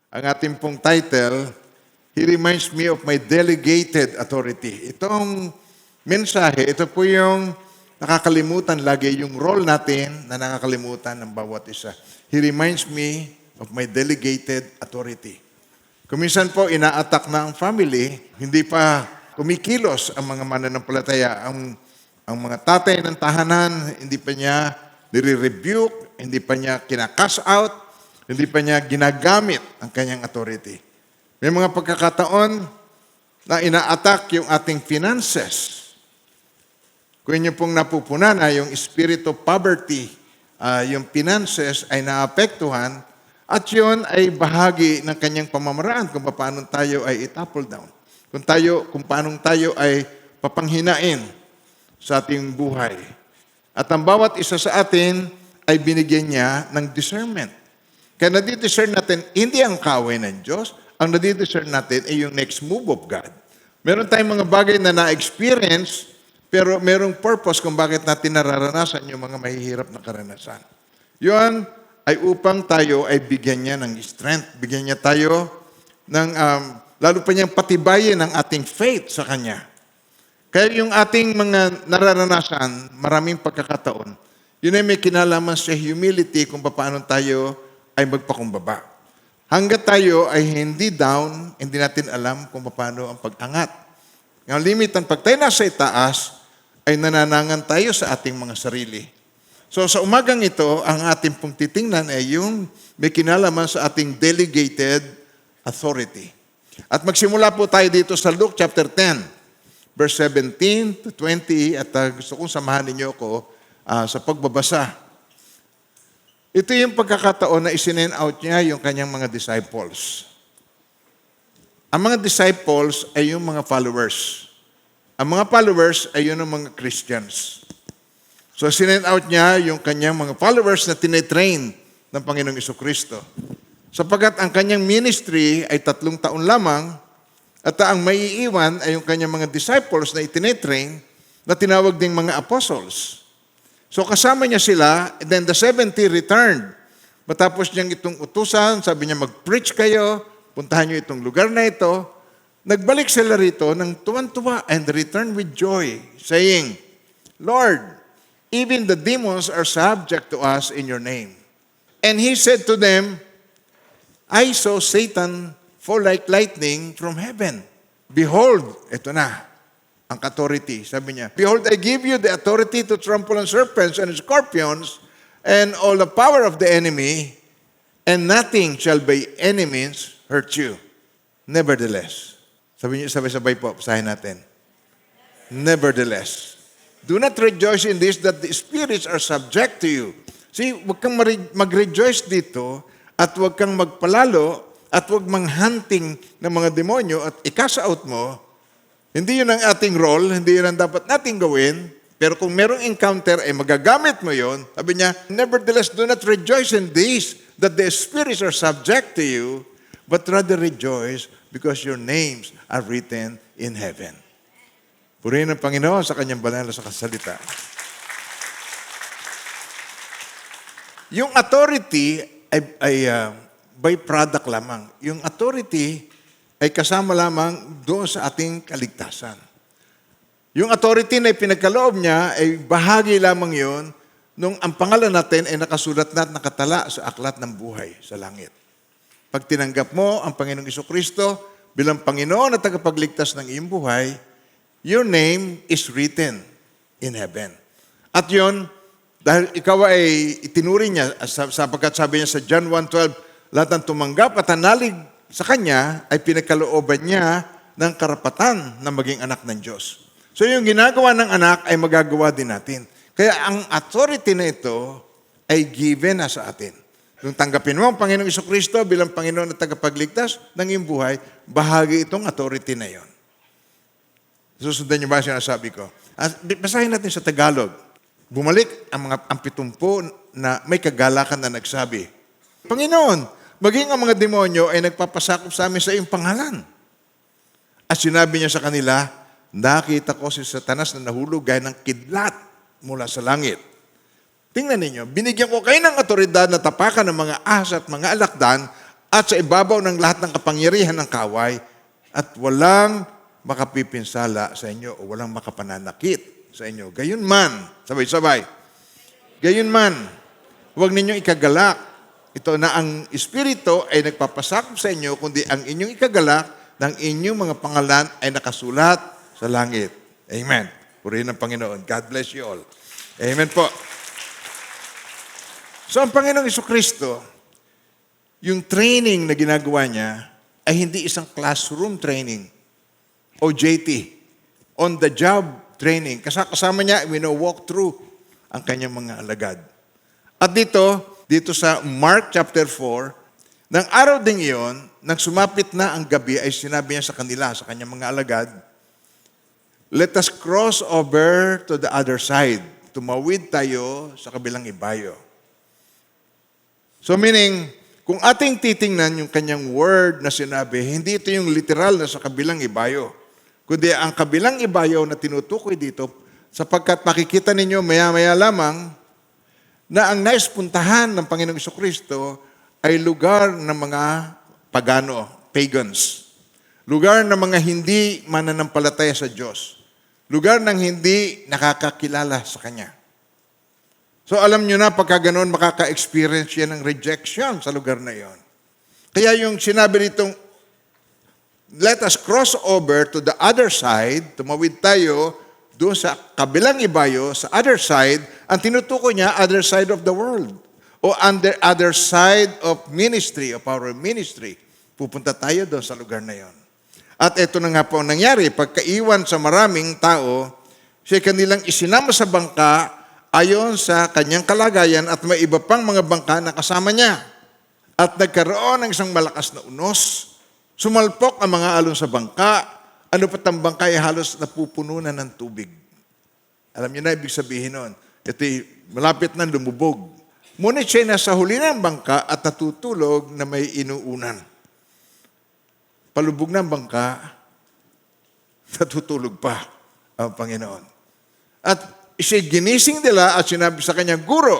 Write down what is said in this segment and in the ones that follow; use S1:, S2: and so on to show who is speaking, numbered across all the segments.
S1: Ang ating pong title, He reminds me of my delegated authority. Itong mensahe, ito po yung nakakalimutan lagi, yung role natin na nakakalimutan ng bawat isa. He reminds me of my delegated authority. Kuminsan po, ina-attack na ang family, hindi pa kumikilos ang mga mananampalataya. Ang mga tatay ng tahanan, hindi pa niya nire-rebuke, hindi pa niya kina-cast out, hindi pa niya ginagamit ang kanyang authority. May mga pagkakataon na ina-attack yung ating finances. Kung inyo pong napupunan na yung spirit of poverty, yung finances ay naapektuhan at yun ay bahagi ng kanyang pamamaraan kung paano tayo ay itapple down. Kung paano tayo ay papanghinain sa ating buhay. At ang bawat isa sa atin ay binigyan niya ng discernment. Kaya nadidiscern natin, hindi ang kaway ng Diyos. Ang nadidiscern natin ay yung next move of God. Meron tayong mga bagay na na-experience, pero merong purpose kung bakit natin nararanasan yung mga mahihirap na karanasan. Yun ay upang tayo ay bigyan niya ng strength, bigyan niya tayo ng, lalo pa niyang patibayin ang ating faith sa Kanya. Kaya yung ating mga nararanasan, maraming pagkakataon, yun ay may kinalaman sa humility kung paano tayo ay magpakumbaba. Hanggat tayo ay hindi down, hindi natin alam kung paano ang pag-angat. Ang limitan, pag tayo nasa itaas, ay nananangan tayo sa ating mga sarili. So sa umagang ito, ang ating pong titingnan ay yung may kinalaman sa ating delegated authority. At magsimula po tayo dito sa Luke chapter 10, verse 17 to 20, at gusto kong samahan ninyo ako sa pagbabasa. Ito yung pagkakataon na isinend out niya yung kanyang mga disciples. Ang mga disciples ay yung mga followers. Ang mga followers ay yun ang mga Christians. So sinend out niya yung kanyang mga followers na tinetrain ng Panginoong Jesucristo. Sapagkat ang kanyang ministry ay 3 taon lamang at ang maiiwan ay yung kanyang mga disciples na itinetrain na tinawag ding mga apostles. So kasama niya sila, and then the 70 returned. Matapos niyang itong utusan, sabi niya, mag-preach kayo, puntahan niyo itong lugar na ito. Nagbalik sila rito ng tuwan-tuwa and returned with joy, saying, Lord, even the demons are subject to us in your name. And he said to them, I saw Satan fall like lightning from heaven. Behold, ito na. Ang authority, sabi niya, Behold, I give you the authority to trample on serpents and scorpions and all the power of the enemy, and nothing shall by any means hurt you. Nevertheless, sabi niyo, sabay-sabay po, basahin natin. Nevertheless, do not rejoice in this that the spirits are subject to you. See, huwag kang mag-rejoice dito at huwag kang magpalalo at huwag manghunting ng mga demonyo at ikasaot mo. Hindi yun ang ating role, hindi yun ang dapat nating gawin. Pero kung merong encounter, ay magagamit mo yun. Sabi niya, Nevertheless, do not rejoice in this, that the spirits are subject to you, but rather rejoice because your names are written in heaven. Purihin ang Panginoon sa kanyang banal na salita. Yung authority ay byproduct lamang. Yung authority ay kasama lamang doon sa ating kaligtasan. Yung authority na pinagkaloob niya ay bahagi lamang yon nung ang pangalan natin ay nakasulat na at nakatala sa aklat ng buhay sa langit. Pag tinanggap mo ang Panginoong Jesucristo bilang Panginoon at tagapagligtas ng iyong buhay, your name is written in heaven. At yon, dahil ikaw ay itinuri niya, sapagkat sabi niya sa John 1:12, lahat ng tumanggap at hanalig sa Kanya ay pinagkalooban niya ng karapatan na maging anak ng Diyos. So yung ginagawa ng anak ay magagawa din natin. Kaya ang authority na ito ay given na sa atin. Kung tanggapin mo ang Panginoong Jesucristo bilang Panginoon at tagapagligtas ng iyong buhay, bahagi itong authority na yon. Susundan niyo ba sinasabi ko? Basahin natin sa Tagalog. Bumalik ang 70 na may kagalakan na nagsabi, Panginoon, maging ang mga demonyo ay nagpapasakop sa amin sa iyong pangalan. At sinabi niya sa kanila, nakita ko si Satanas na nahulog gaya ng kidlat mula sa langit. Tingnan ninyo, binigyan ko kayo ng otoridad na tapakan ng mga ahas at mga alakdan at sa ibabaw ng lahat ng kapangyarihan ng kaway, at walang makapipinsala sa inyo o walang makapananakit sa inyo. Gayon man, sabay-sabay, gayon man, huwag ninyong ikagalak. Ito na ang Espiritu ay nagpapasakop sa inyo, kundi ang inyong ikagalak ng inyong mga pangalan ay nakasulat sa langit. Amen. Purihin ng Panginoon. God bless you all. Amen po. So ang Panginoong Jesucristo, yung training na ginagawa niya ay hindi isang classroom training o JT, on-the-job training. Kasama niya, walk through ang kanyang mga alagad. At dito sa Mark chapter 4, nang araw ding iyon, nang sumapit na ang gabi, ay sinabi niya sa kanila, sa kanyang mga alagad, let us cross over to the other side. Tumawid tayo sa kabilang ibayo. So meaning, kung ating titingnan yung kanyang word na sinabi, hindi ito yung literal na sa kabilang ibayo, kundi ang kabilang ibayo na tinutukoy dito, sapagkat makikita ninyo maya-maya lamang na ang nais puntahan ng Panginoong Jesucristo ay lugar ng mga pagano, pagans. Lugar ng mga hindi mananampalataya sa Diyos. Lugar ng hindi nakakakilala sa Kanya. So alam nyo na, pagka ganun, makaka-experience yan ng rejection sa lugar na yon. Kaya yung sinabi nitong, let us cross over to the other side, tumawid tayo doon sa kabilang ibayo, sa other side, ang tinutukoy niya, other side of the world. O other side of ministry, of our ministry. Pupunta tayo doon sa lugar na yon. At ito na nga po ang nangyari, pagkaiwan sa maraming tao, siya kanilang isinama sa bangka ayon sa kanyang kalagayan at may iba pang mga bangka na kasama niya. At nagkaroon ng isang malakas na unos, sumalpok ang mga alon sa bangka, ano pat ang bangka ay halos napupuno na ng tubig. Alam niyo na ibig sabihin nun, ito'y malapit na lumubog. Ngunit siya nasa huli ng bangka at natutulog na may inuunan. Palubog ng bangka, natutulog pa ang Panginoon. At siya ginising nila at sinabi sa kanya, Guro,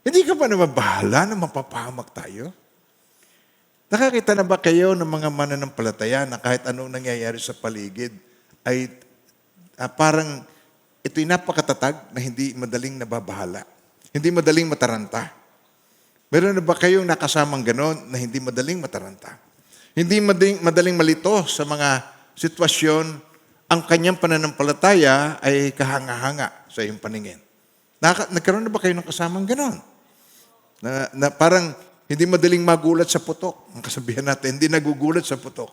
S1: hindi ka ba naman bahala na mapapahamak tayo? Nakakita na ba kayo ng mga mananampalataya na kahit anong nangyayari sa paligid ay parang ito'y napakatatag na hindi madaling nababahala, hindi madaling mataranta? Meron na ba kayong nakasamang ganon na hindi madaling mataranta? Hindi madaling malito sa mga sitwasyon, ang kanyang pananampalataya ay kahanga-hanga sa iyong paningin. Nagkaroon na ba kayo ng kasamang ganon? Na parang hindi madaling magulat sa putok. Ang kasabihan natin, hindi nagugulat sa putok.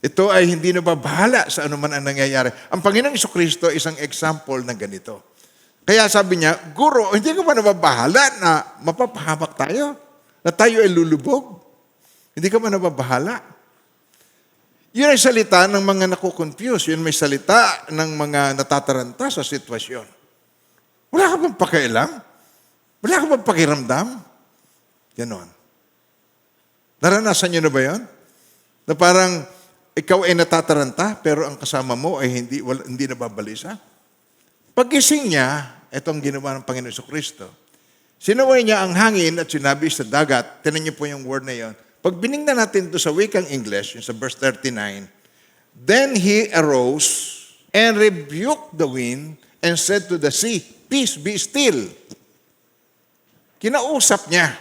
S1: Ito ay hindi nababahala sa anuman ang nangyayari. Ang Panginoong Jesucristo ay isang example ng ganito. Kaya sabi niya, Guro, hindi ka ba nababahala na mapapahamak tayo? Na tayo ay lulubog? Hindi ka ba nababahala? Yun ay salita ng mga nakukonfuse. Yun may salita ng mga natataranta sa sitwasyon. Wala ka bang pakialam? Wala ka bang pakiramdam? Ganon. Naranasan nyo na ba yun? Na parang ikaw ay natataranta, pero ang kasama mo ay hindi nababalisa? Paggising niya, itong ginawa ng Panginoon Jesucristo. Sinuway niya ang hangin at sinabi sa dagat. Tinan niyo po yung word na yon. Pag binignan natin ito sa wikang English, yung sa verse 39, then he arose and rebuked the wind and said to the sea, Peace, be still. Kinausap niya.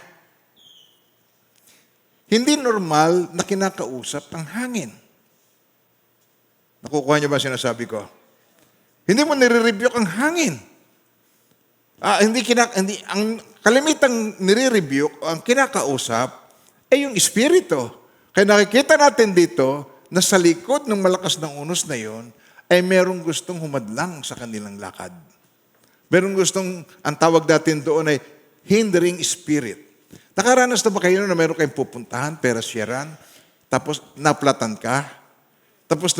S1: Hindi normal na kinakausap ang hangin. Nakukuha niyo ba sinasabi ko? Hindi mo nire-rebuke ang hangin. Ang kalimitang nire-rebuke, ang kinakausap, ay yung Espiritu. Kaya nakikita natin dito na sa likod ng malakas ng unos na yon ay merong gustong humadlang sa kanilang lakad. Merong gustong, ang tawag natin doon ay hindering spirit. Nakaranas na ba kayo na meron kayong pupuntahan, perasyeran, tapos naplatan ka, tapos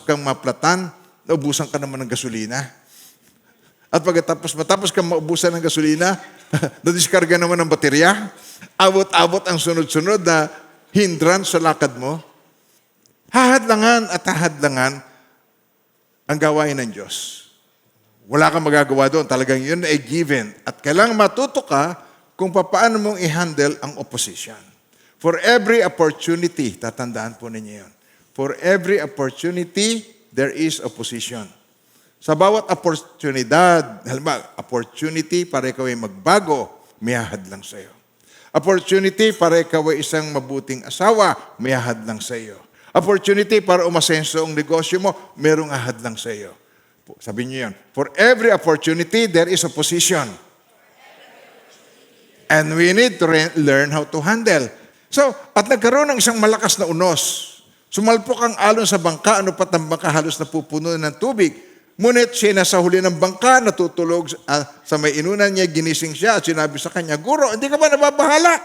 S1: kang maplatan, naubusan ka naman ng gasolina. At matapos kang maubusan ng gasolina, nadiskarga naman ng baterya, abot-abot ang sunod-sunod na hindrance sa lakad mo. Hahadlangan at hahadlangan ang gawain ng Diyos. Wala kang magagawa doon. Talagang yun ay given. At kailangan matuto ka kung paano mong i-handle ang opposition. For every opportunity, tatandaan po ninyo yun. For every opportunity, there is opposition. Sa bawat oportunidad, halimbawa, opportunity para ikaw ay magbago, may hadlang sa iyo. Opportunity para ikaw ay isang mabuting asawa, may hadlang sa iyo. Opportunity para umasenso ang negosyo mo, merong ahadlang sa iyo. Sabi niyo yan, for every opportunity, there is opposition. And we need to learn how to handle. So, at nagkaroon ng isang malakas na unos. Sumalpok ang alon sa bangka, ano pat ang bangka halos napupuno ng tubig. Ngunit siya nasa huli ng bangka, natutulog sa may inunan niya, ginising siya at sinabi sa kanya, Guro, hindi ka ba nababahala?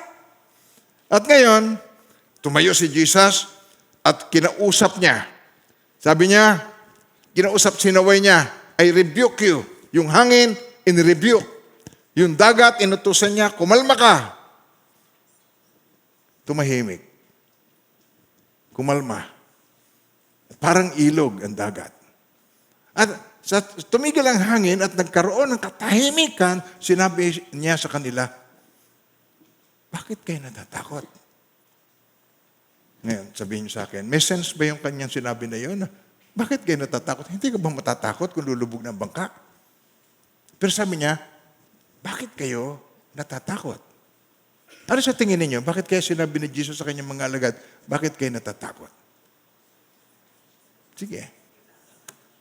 S1: At ngayon, tumayo si Jesus at kinausap niya. Sabi niya, sinaway niya, I rebuke you. Yung hangin, in-rebuke. Yung dagat, inutusan niya, kumalma ka. Tumahimik. Kumalma. Parang ilog ang dagat. At tumigil ang hangin at nagkaroon ng katahimikan, sinabi niya sa kanila, bakit kayo natatakot? Ngayon, sabihin niyo sa akin, may sense ba yung kanyang sinabi na yun? Bakit kayo natatakot? Hindi ka ba matatakot kung lulubog ng bangka? Pero sabi niya, bakit kayo natatakot? Ano sa tingin ninyo? Bakit kaya sinabi ni Jesus sa kanyang mga alagad, bakit kayo natatakot? Sige.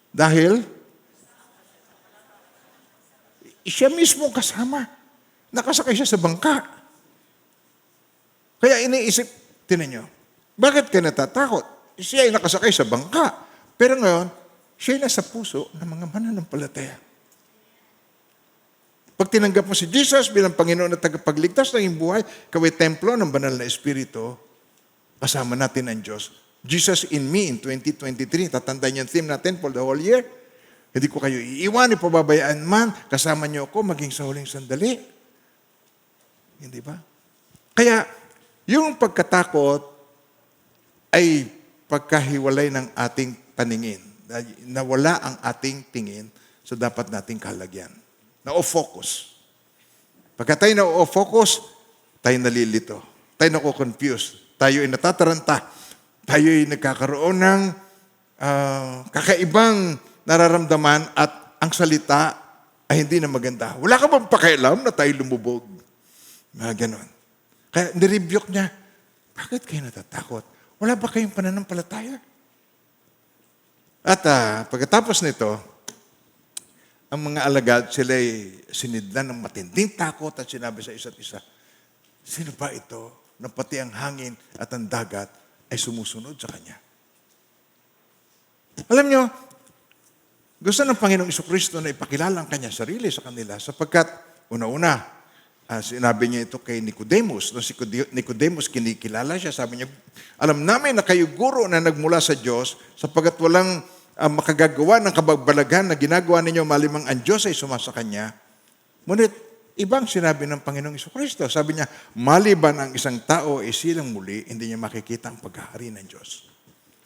S1: Dahil, siya mismo kasama. Nakasakay siya sa bangka. Kaya iniisip, tinan nyo, bakit kayo natatakot? Siya ay nakasakay sa bangka. Pero ngayon, siya ay nasa puso ng mga mananampalataya. Pag tinanggap mo si Jesus bilang Panginoon at tagapagligtas ng iyong buhay, kaway templo ng banal na Espiritu, kasama natin ang Diyos. Jesus in me in 2023. Tatandaan yung theme natin for the whole year. Hindi ko kayo iiwan, ipababayaan man, kasama niyo ako maging sa huling sandali. Hindi ba? Kaya, yung pagkatakot ay pagkahiwalay ng ating paningin. Nawala ang ating tingin sa dapat nating kalagyan. Na-o-focus. Pagka tayo na-o-focus, tayo nalilito. Tayo na-confuse. Tayo ay natataranta. Tayo ay nagkakaroon ng kakaibang nararamdaman at ang salita ay hindi na maganda. Wala ka bang pakialam na tayo lumubog? Mga ganon. Kaya nirebuke niya, bakit kayo natatakot? Wala ba kayong pananampalataya? At pagkatapos nito, ang mga alagad, sila'y sinidlan ng matinding takot at sinabi sa isa't isa, sino ba ito na pati ang hangin at ang dagat ay sumusunod sa kanya? Alam nyo, gusto ng Panginoong Jesucristo na ipakilala ang kanyang sarili sa kanila sapagkat una-una, sinabi niya ito kay Nicodemus. Nung si Nicodemus kinikilala siya, sabi niya, alam namin na kayo guro na nagmula sa Diyos sapagkat walang makagagawa ng kabagbalagan na ginagawa ninyo malimang ang Diyos ay sumasa Kanya. Ngunit, ibang sinabi ng Panginoong Jesucristo. Sabi niya, maliban ang isang tao ay silang muli, hindi niya makikita ang paghahari ng Diyos.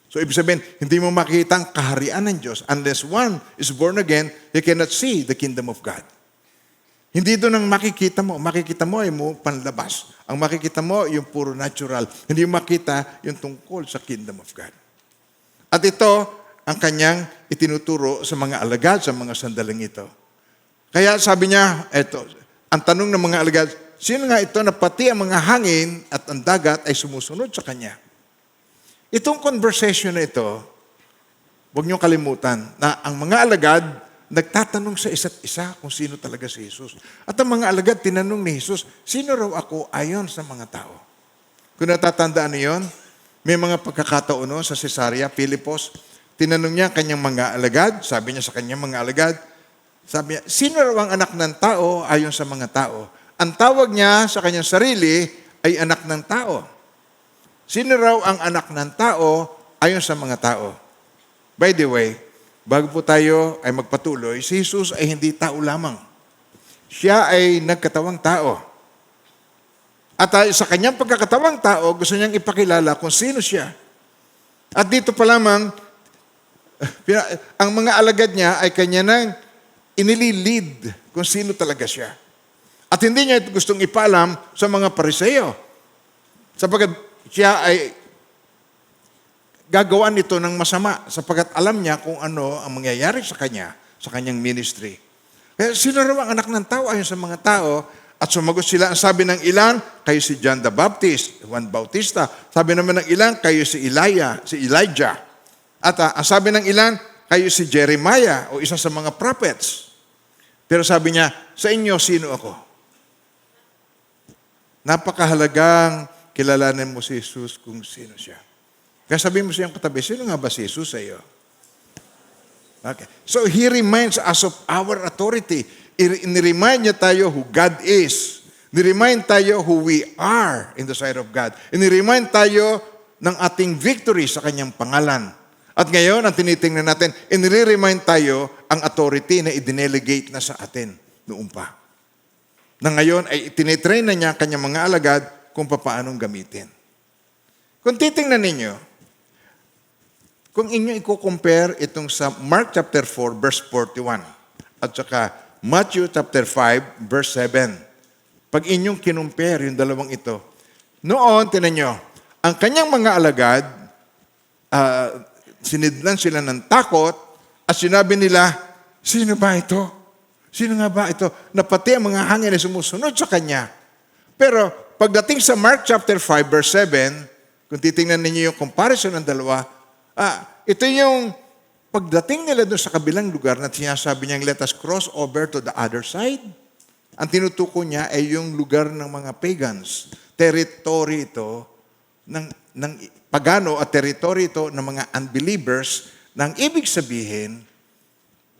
S1: So, ibig sabihin, hindi mo makikita ang kaharian ng Diyos. Unless one is born again, he cannot see the kingdom of God. Hindi doon ang makikita mo. Makikita mo ay mo panlabas. Ang makikita mo, yung puro natural. Hindi mo makita yung tungkol sa kingdom of God. At ito, ang kanyang itinuturo sa mga alagad sa mga sandaling ito. Kaya sabi niya, eto, ang tanong ng mga alagad, sino nga ito na pati ang mga hangin at ang dagat ay sumusunod sa kanya? Itong conversation na ito, huwag niyong kalimutan na ang mga alagad nagtatanong sa isa't isa kung sino talaga si Jesus. At ang mga alagad tinanong ni Jesus, sino raw ako ayon sa mga tao? Kung natatandaan niyo yun, may mga pagkakataon sa Cesarea, Pilipos, tinanong niya kanyang mga alagad, sabi niya sa kanyang mga alagad, sabi niya, sino raw ang anak ng tao ayon sa mga tao? Ang tawag niya sa kanyang sarili ay anak ng tao. Sino raw ang anak ng tao ayon sa mga tao? By the way, bago po tayo ay magpatuloy, si Jesus ay hindi tao lamang. Siya ay nagkatawang tao. At sa kanyang pagkakatawang tao, gusto niyang ipakilala kung sino siya. At dito pa lamang, ang mga alagad niya ay kanya nang inililid kung sino talaga siya. At hindi niya gustong ipaalam sa mga Pariseo. Sapagkat siya ay gagawa nito ng masama sapagkat alam niya kung ano ang mangyayari sa kanya, sa kanyang ministry. Kaya sino raw ang anak ng tao ayon sa mga tao? At sumagot sila, ang sabi ng ilan, kayo si John the Baptist, Juan Bautista. Sabi naman ng ilan, kayo si Elijah. At ang sabi ng ilan, kayo si Jeremiah o isa sa mga prophets. Pero sabi niya, sa inyo, sino ako? Napakahalagang kilalanin mo si Jesus kung sino siya. Kaya sabihin mo siyang katabi, sino nga ba si Jesus sa iyo? Okay. So he reminds us of our authority. Ni-remind niya tayo who God is. Ni-remind tayo who we are in the sight of God. Ni-remind tayo ng ating victory sa kanyang pangalan. At ngayon, ang tinitingnan natin, inire-remind tayo ang authority na i-delegate na sa atin noong pa. Na ngayon ay tinitrain na niya ang kanyang mga alagad kung paanong gamitin. Kung titingnan ninyo, kung inyo i-compare itong sa Mark chapter 4 verse 41 at saka Matthew chapter 5 verse 7, pag inyong kinumpare yung dalawang ito, noon, tinan nyo, ang kanyang mga alagad, sinidlan sila ng takot at sinabi nila, sino ba ito? Sino nga ba ito? Na pati ang mga hangin ay sumusunod sa kanya. Pero pagdating sa Mark chapter 5 verse 7, kung titingnan ninyo yung comparison ng dalawa, ito yung pagdating nila doon sa kabilang lugar na sinasabi niyang, let us cross over to the other side. Ang tinutuko niya ay yung lugar ng mga pagans. Territory ito ng pagano at territory ito ng mga unbelievers na ang ibig sabihin,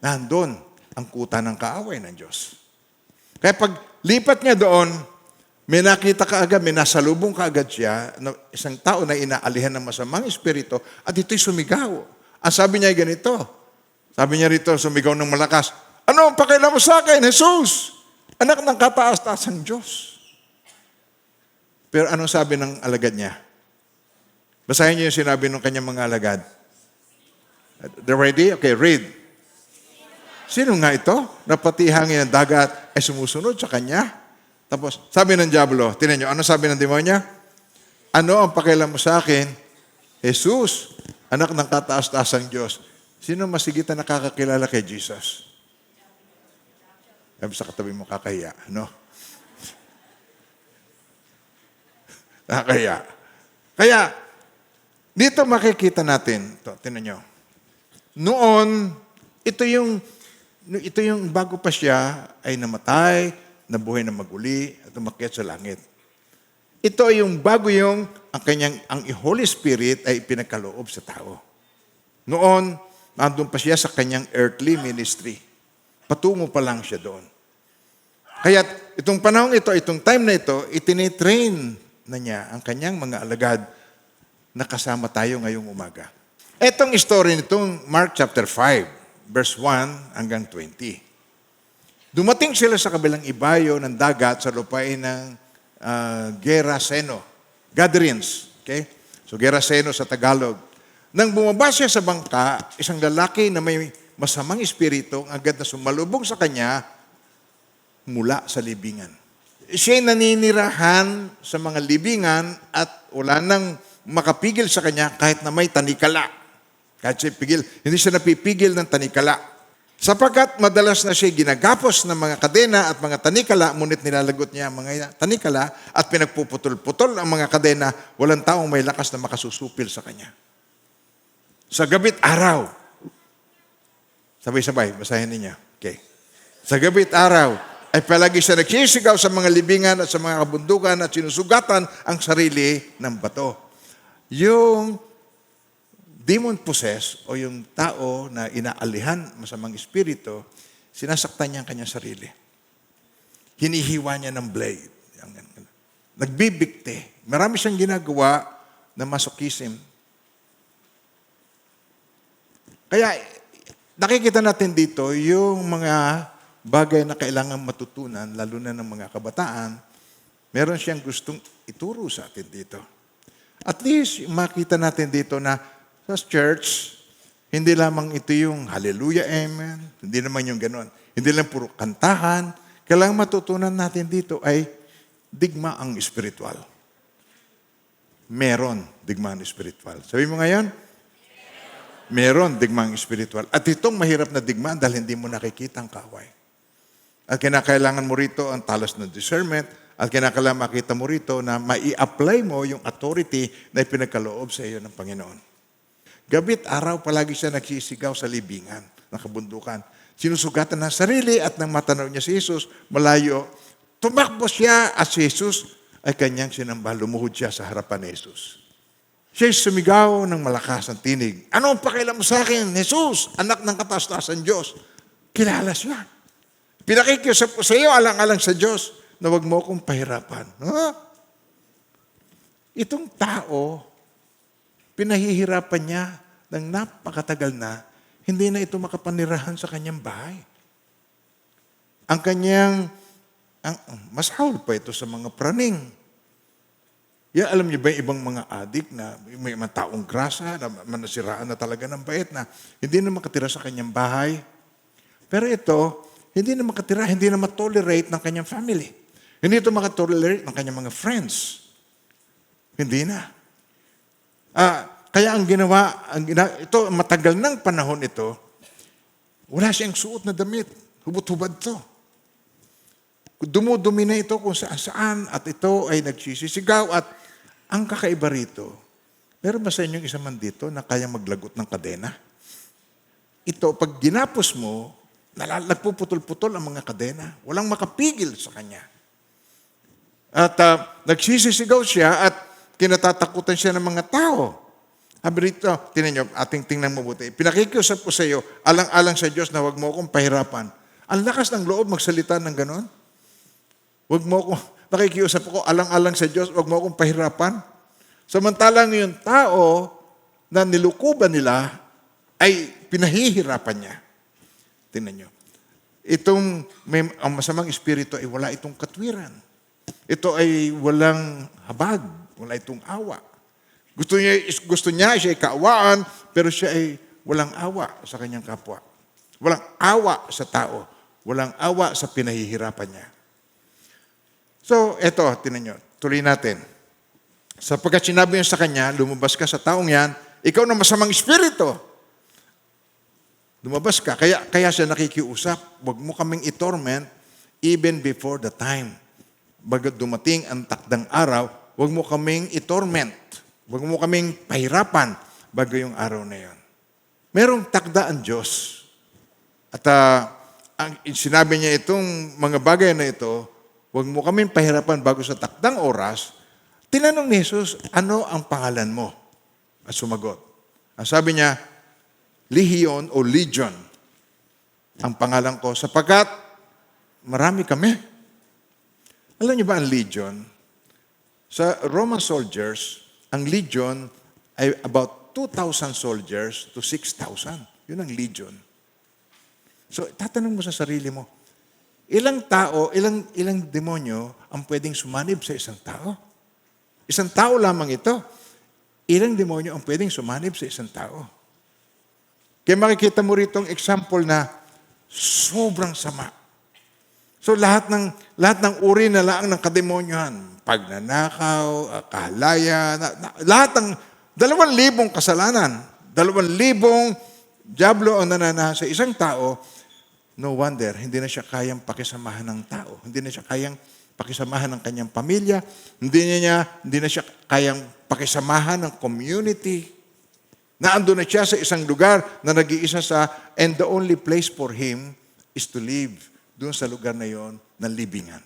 S1: nandun ang kuta ng kaaway ng Diyos. Kaya pag lipat niya doon, may nakita ka agad, may nasalubong ka agad siya, na isang tao na inaalihan ng masamang espiritu, at ito'y sumigaw. Ang sabi niya ay ganito. Sabi niya rito, sumigaw ng malakas, ano ang pakialam mo sa akin, Jesus? Anak ng kataas-taasang Diyos. Pero anong sabi ng alagad niya? Basahin niyo yung sinabi ng kanyang mga alagad. They're ready? Okay, read. Sino nga ito? Na pati hangin ng dagat ay sumusunod sa kanya? Tapos, sabi ng diablo, tinan nyo, ano sabi ng demonya? Ano ang pakialam mo sa akin? Jesus, anak ng kataas-taasang Diyos. Sino masigit na nakakakilala kay Jesus? Sabi sa katabi mo, kakahiya. No? Kakahiya. Kaya, dito makikita natin, tinan nyo, noon, ito yung bago pa siya ay namatay, nabuhay na maguli at umakyat sa langit. Ito ay yung bago yung ang Holy Spirit ay pinagkaloob sa tao. Noon, nandun pa siya sa kanyang earthly ministry. Patungo pa lang siya doon. Kaya itong panahon ito, itong time na ito, itinitrain na niya ang kanyang mga alagad na kasama tayo ngayong umaga. Itong story nitong Mark chapter 5, verse 1 hanggang 20. Dumating sila sa kabilang ibayo ng dagat sa lupain ng Geraseno. Gadarenes. Okay? So Geraseno sa Tagalog. Nang bumaba siya sa bangka, isang lalaki na may masamang espiritu ang agad na sumalubong sa kanya mula sa libingan. Siya'y naninirahan sa mga libingan at wala nang makapigil sa kanya kahit na may tanikala. Kahit siya pigil, hindi siya napipigil ng tanikala. Sapagkat madalas na siya ginagapos ng mga kadena at mga tanikala, ngunit nilalagot niya ang mga tanikala at pinagpuputol-putol ang mga kadena, walang taong may lakas na makasusupil sa kanya. Sa gabi't araw, sabay-sabay, basahin ninyo. Okay. Sa gabi't araw, ay palagi siya nagsisigaw sa mga libingan at sa mga kabundukan at sinusugatan ang sarili ng bato. Yung demon possessed o yung tao na inaalihan masamang espiritu, sinasaktan niya ang kanyang sarili. Hinihiwa niya ng blade. Nagbibikte. Marami siyang ginagawa na masochism. Kaya nakikita natin dito yung mga bagay na kailangan matutunan, lalo na ng mga kabataan, meron siyang gustong ituro sa atin dito. At least makita natin dito na sa church, hindi lamang ito yung hallelujah, amen. Hindi naman yung gano'n. Hindi lang puro kantahan. Kailangan matutunan natin dito ay digma ang espiritual. meron digmaan espiritual. Sabi mo ngayon, meron digmaan espiritual. At itong mahirap na digmaan dahil hindi mo nakikita ang kaaway. At kinakailangan mo rito ang talas ng discernment at kinakailangan makita mo rito na mai-apply mo yung authority na ipinagkaloob sa iyo ng Panginoon. Gabit araw palagi siya nagsisigaw sa libingan ng kabundukan. Sinusugatan ng sarili at nang matanaw niya si Jesus, malayo, tumakbo siya at si Jesus ay kanyang sinamba. Lumuhod siya sa harapan ni Jesus. Siya'y sumigaw ng malakas ang tinig. Ano ang pakialam mo sa akin, Jesus, anak ng kataas-taasan Diyos? Kilala siya. Pinakikiusap ko sa iyo, alang-alang sa Diyos, na huwag mo akong pahirapan. Huh? Itong tao, pinahihirapan niya ng napakatagal na, hindi na ito makapanirahan sa kanyang bahay. Ang kanyang, mas haul pa ito sa mga praning. Yan, alam niyo ba yung ibang mga adik na may mga taong grasa, na manasiraan na talaga ng bait na hindi na makatira sa kanyang bahay. Pero ito, hindi na makatira, hindi na matolerate ng kanyang family. Hindi ito makatolerate ng kanyang mga friends. Hindi na. Kaya ang ginawa, ito, matagal ng panahon ito, wala siyang suot na damit. Hubot-hubad to. Dumudumi na ito kung saan-saan at ito ay nagsisisigaw at ang kakaiba rito, meron ba sa inyong isa man dito na kaya maglagot ng kadena? Ito, pag ginapos mo, nagpuputol-putol ang mga kadena. Walang makapigil sa kanya. At nagsisisigaw siya at kinatatakutan siya ng mga tao. Sabi rito, tinan nyo, ating tingnan mabuti. Pinakikiusap ko sa iyo, alang-alang sa Diyos na huwag mo akong pahirapan. Ang lakas ng loob magsalita ng ganon. Huwag mo akong, nakikiusap ko, alang-alang sa Diyos, huwag mo akong pahirapan. Samantalang yung tao na nilukuban nila ay pinahihirapan niya. Tingnan nyo. Ang masamang espiritu ay wala itong katwiran. Ito ay walang habag, wala itong awa. Gusto niya siya ay kaawaan, pero siya ay walang awa sa kanyang kapwa. Walang awa sa tao. Walang awa sa pinahihirapan niya. So, eto, tinan nyo, tuloy natin. Sapagkat sinabi niya sa kanya, lumabas ka sa taong yan, ikaw na masamang espiritu. Lumabas ka. Kaya siya nakikiusap, huwag mo kaming i-torment even before the time. Bagat dumating ang takdang araw, huwag mo kaming i-torment. Huwag mo kaming pahirapan bago yung araw na yon. Merong takda ang Diyos. At sinabi niya itong mga bagay na ito, huwag mo kaming pahirapan bago sa takdang oras. Tinanong ni Jesus, ano ang pangalan mo? At sumagot. Ang sabi niya, Legion o Legion. Ang pangalan ko, sapagkat marami kami. Alam niyo ba ang Legion? Sa Roman soldiers, ang Legion ay about 2,000 soldiers to 6,000. Yun ang Legion. So, tatanong mo sa sarili mo, ilang tao, ilang demonyo ang pwedeng sumanib sa isang tao? Isang tao lamang ito. Ilang demonyo ang pwedeng sumanib sa isang tao? Kaya makikita mo rito ang example na sobrang sama. So lahat ng uri na lang ng kademonyohan, pagnanakaw, kahalaya, lahat ng 2,000 kasalanan, 2,000 diablo ang nananahan sa isang tao. No wonder, hindi na siya kayang pakisamahan ng tao. Hindi na siya kayang pakisamahan ng kanyang pamilya. Hindi na siya kayang pakisamahan ng community. Naandun na siya sa isang lugar na nag-iisa and the only place for him is to live doon sa lugar na yon ng libingan.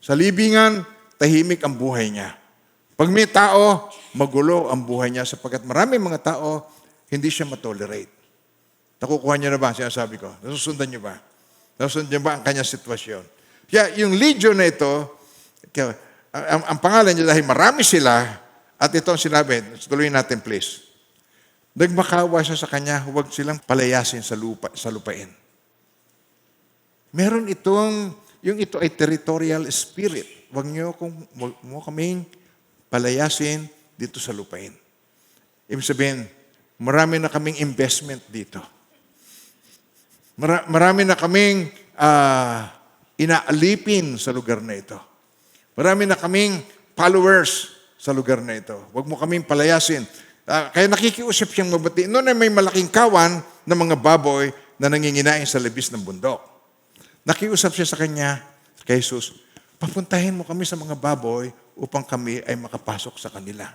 S1: Sa libingan, tahimik ang buhay niya. Pag may tao, magulo ang buhay niya sapagkat maraming mga tao, hindi siya matolerate. Nakukuha niyo na ba ang sinasabi ko? Nasusundan niyo ba? Nasusundan niyo ba ang kanyang sitwasyon? Kaya yung legion na ito, ang pangalan niya dahil marami sila, at ito ang sinabi, tuloy natin please. Nagmakawa siya sa kanya, huwag silang palayasin sa lupain. Meron yung ito ay territorial spirit. Huwag mo kaming palayasin dito sa lupain. Ibig sabihin, marami na kaming investment dito. Marami na kaming inaalipin sa lugar na ito. Marami na kaming followers sa lugar na ito. Huwag mo kaming palayasin. Kaya nakikiusap siyang mabati. Noon ay may malaking kawan ng mga baboy na nanginginain sa libis ng bundok. Nakiusap siya sa kanya, kay Jesus, papuntahin mo kami sa mga baboy upang kami ay makapasok sa kanila.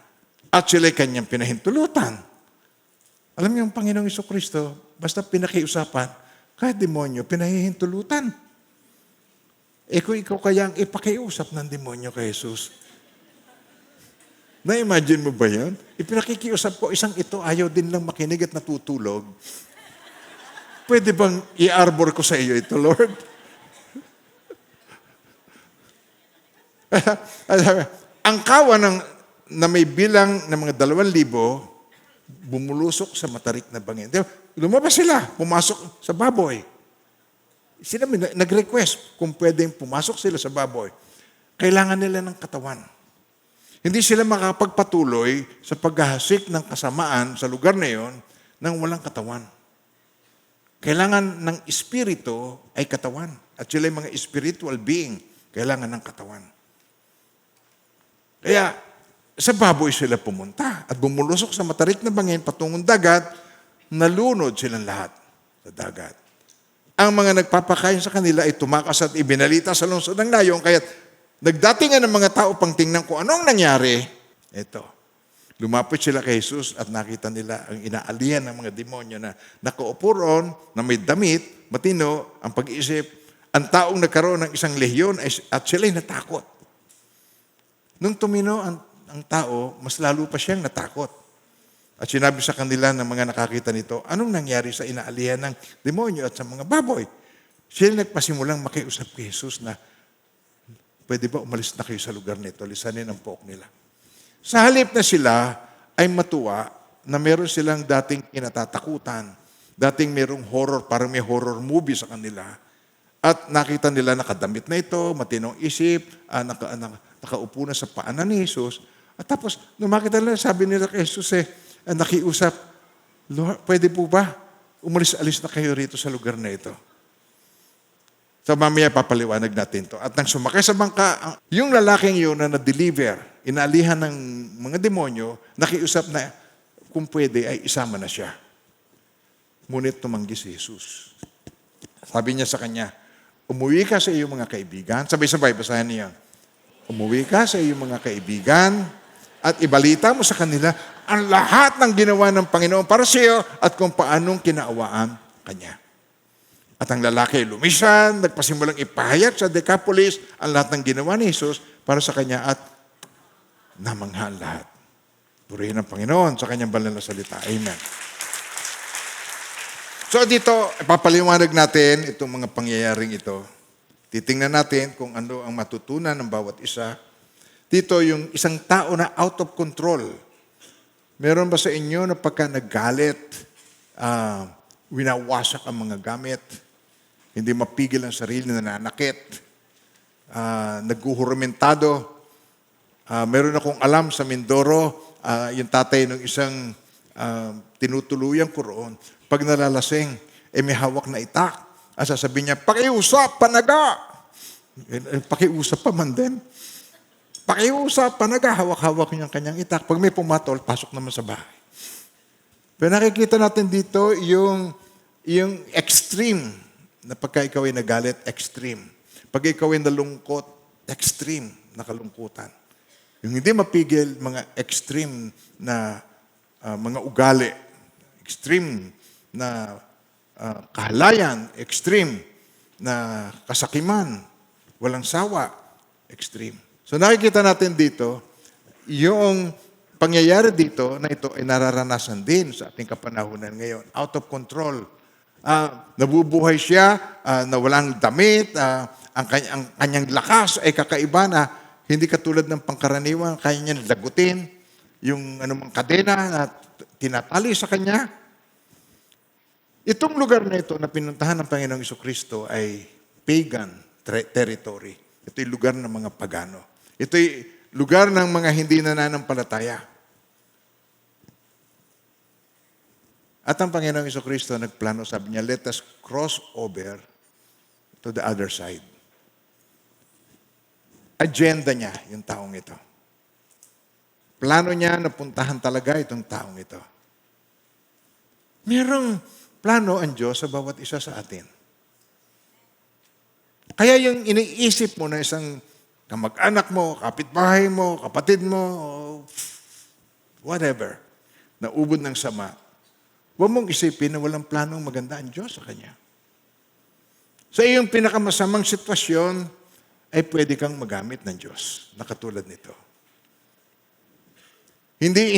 S1: At sila'y kanyang pinahintulutan. Alam niyo, ang Panginoong Jesucristo, basta pinakiusapan, kahit demonyo, pinahihintulutan. Kung ikaw kaya ang ipakiusap ng demonyo kay Jesus, na-imagine mo ba yan? Ipinakikiusap ko, isang ito, ayaw din lang makinig at natutulog. Pwede bang i-arbor ko sa iyo ito, Lord? Ang kawan na may bilang ng mga 2,000, bumulusok sa matarik na bangin. Lumabas sila, pumasok sa baboy. Sila nag-request kung pwedeng pumasok sila sa baboy. Kailangan nila ng katawan. Hindi sila makapagpatuloy sa paghahasik ng kasamaan sa lugar na yon nang walang katawan. Kailangan ng espiritu ay katawan. At sila ay mga spiritual being. Kailangan ng katawan. Kaya, sa baboy sila pumunta at bumulusok sa matarik na bangin patungong dagat, nalunod silang lahat sa dagat. Ang mga nagpapakain sa kanila ay tumakas at ibinalita sa lungsod ng nayon, kaya nagdatingan ng mga tao pang tingnan kung anong nangyari. Ito, lumapit sila kay Jesus at nakita nila ang inaalihan ng mga demonyo na nakaupo roon, na may damit, matino, ang pag-iisip, ang taong nagkaroon ng isang lehiyon at sila'y natakot. Nung tumino ang tao, mas lalo pa siyang natakot. At sinabi sa kanila ng mga nakakita nito, anong nangyari sa inaalihan ng demonyo at sa mga baboy? Sila nagpasimulang makiusap kay Jesus na, pwede ba umalis na kayo sa lugar nito? Lisanin ang pook nila. Sa halip na sila ay matuwa na meron silang dating kinatatakutan. Dating merong horror, parang may horror movie sa kanila. At nakita nila nakadamit na ito, matinong isip, nakaupo na sa paanan ni Jesus. At tapos, nung makita nila, sabi nila kay Jesus nakiusap, Lord, pwede po ba? Umalis-alis na kayo rito sa lugar na ito. So mamaya papaliwanag natin to. At nang sumakay sa bangka, yung lalaking yun na na-deliver, inaalihan ng mga demonyo, nakiusap na kung pwede ay isama na siya. Ngunit tumanggi si Jesus. Sabi niya sa kanya, umuwi ka sa iyong mga kaibigan. Sabay-sabay, basahin niya. Umuwi ka sa iyong mga kaibigan at ibalita mo sa kanila ang lahat ng ginawa ng Panginoon para sa iyo at kung paanong kinaawaan kanya. At ang lalaki lumisan, nagpasimulang ipahayag sa Decapolis ang lahat ng ginawa ni Jesus para sa kanya at namangha ang lahat. Purihin ang Panginoon sa kanyang banal na salita. Amen. So dito, ipapaliwanag natin itong mga pangyayaring ito. Titingnan natin kung ano ang matutunan ng bawat isa. Dito, yung isang tao na out of control. Meron ba sa inyo na pagka naggalit, winawasak ang mga gamit, hindi mapigil ang sarili, nananakit, naghuhuramentado. Meron akong alam sa Mindoro, yung tatay ng isang tinutuluyang ko roon, pag nalalasing, may hawak na itak. Sasabihin niya, pakiusap, panaga. Pakiusap pa man din. Pakiusap, panaga, hawak-hawak niya ang kanyang itak. Pag may pumatol, pasok naman sa bahay. Pero nakikita natin dito yung extreme, na pagka ikaw ay nagalit, extreme. Pag ikaw ay nalungkot, extreme na kalungkutan. Yung hindi mapigil, mga extreme na mga ugali, extreme na kahalayan, extreme na kasakiman, walang sawa, extreme. So nakikita natin dito, yung pangyayari dito na ito ay nararanasan din sa ating kapanahunan ngayon. Out of control. Nabubuhay siya na walang damit, ang kanyang lakas ay kakaiba na hindi katulad ng pangkaraniwan, kaya niya lagutin yung anumang kadena na tinatali sa kanya. Itong lugar na ito na pinuntahan ng Panginoong Jesucristo ay pagan territory. Ito ay lugar ng mga pagano. Ito ay lugar ng mga hindi nananampalataya. At ang Panginoong Jesucristo nagplano, sabi niya, let us cross over to the other side. Agenda niya yung taong ito. plano niya na puntahan talaga itong taong ito. Merong plano ang Diyos sa bawat isa sa atin. Kaya yung iniisip mo na isang kamag-anak mo, kapitbahay mo, kapatid mo, whatever, na ubod ng sama, huwag mong isipin na walang planong maganda ang Diyos sa kanya. Sa iyong pinakamasamang sitwasyon, ay pwede kang magamit ng Diyos na katulad nito. Hindi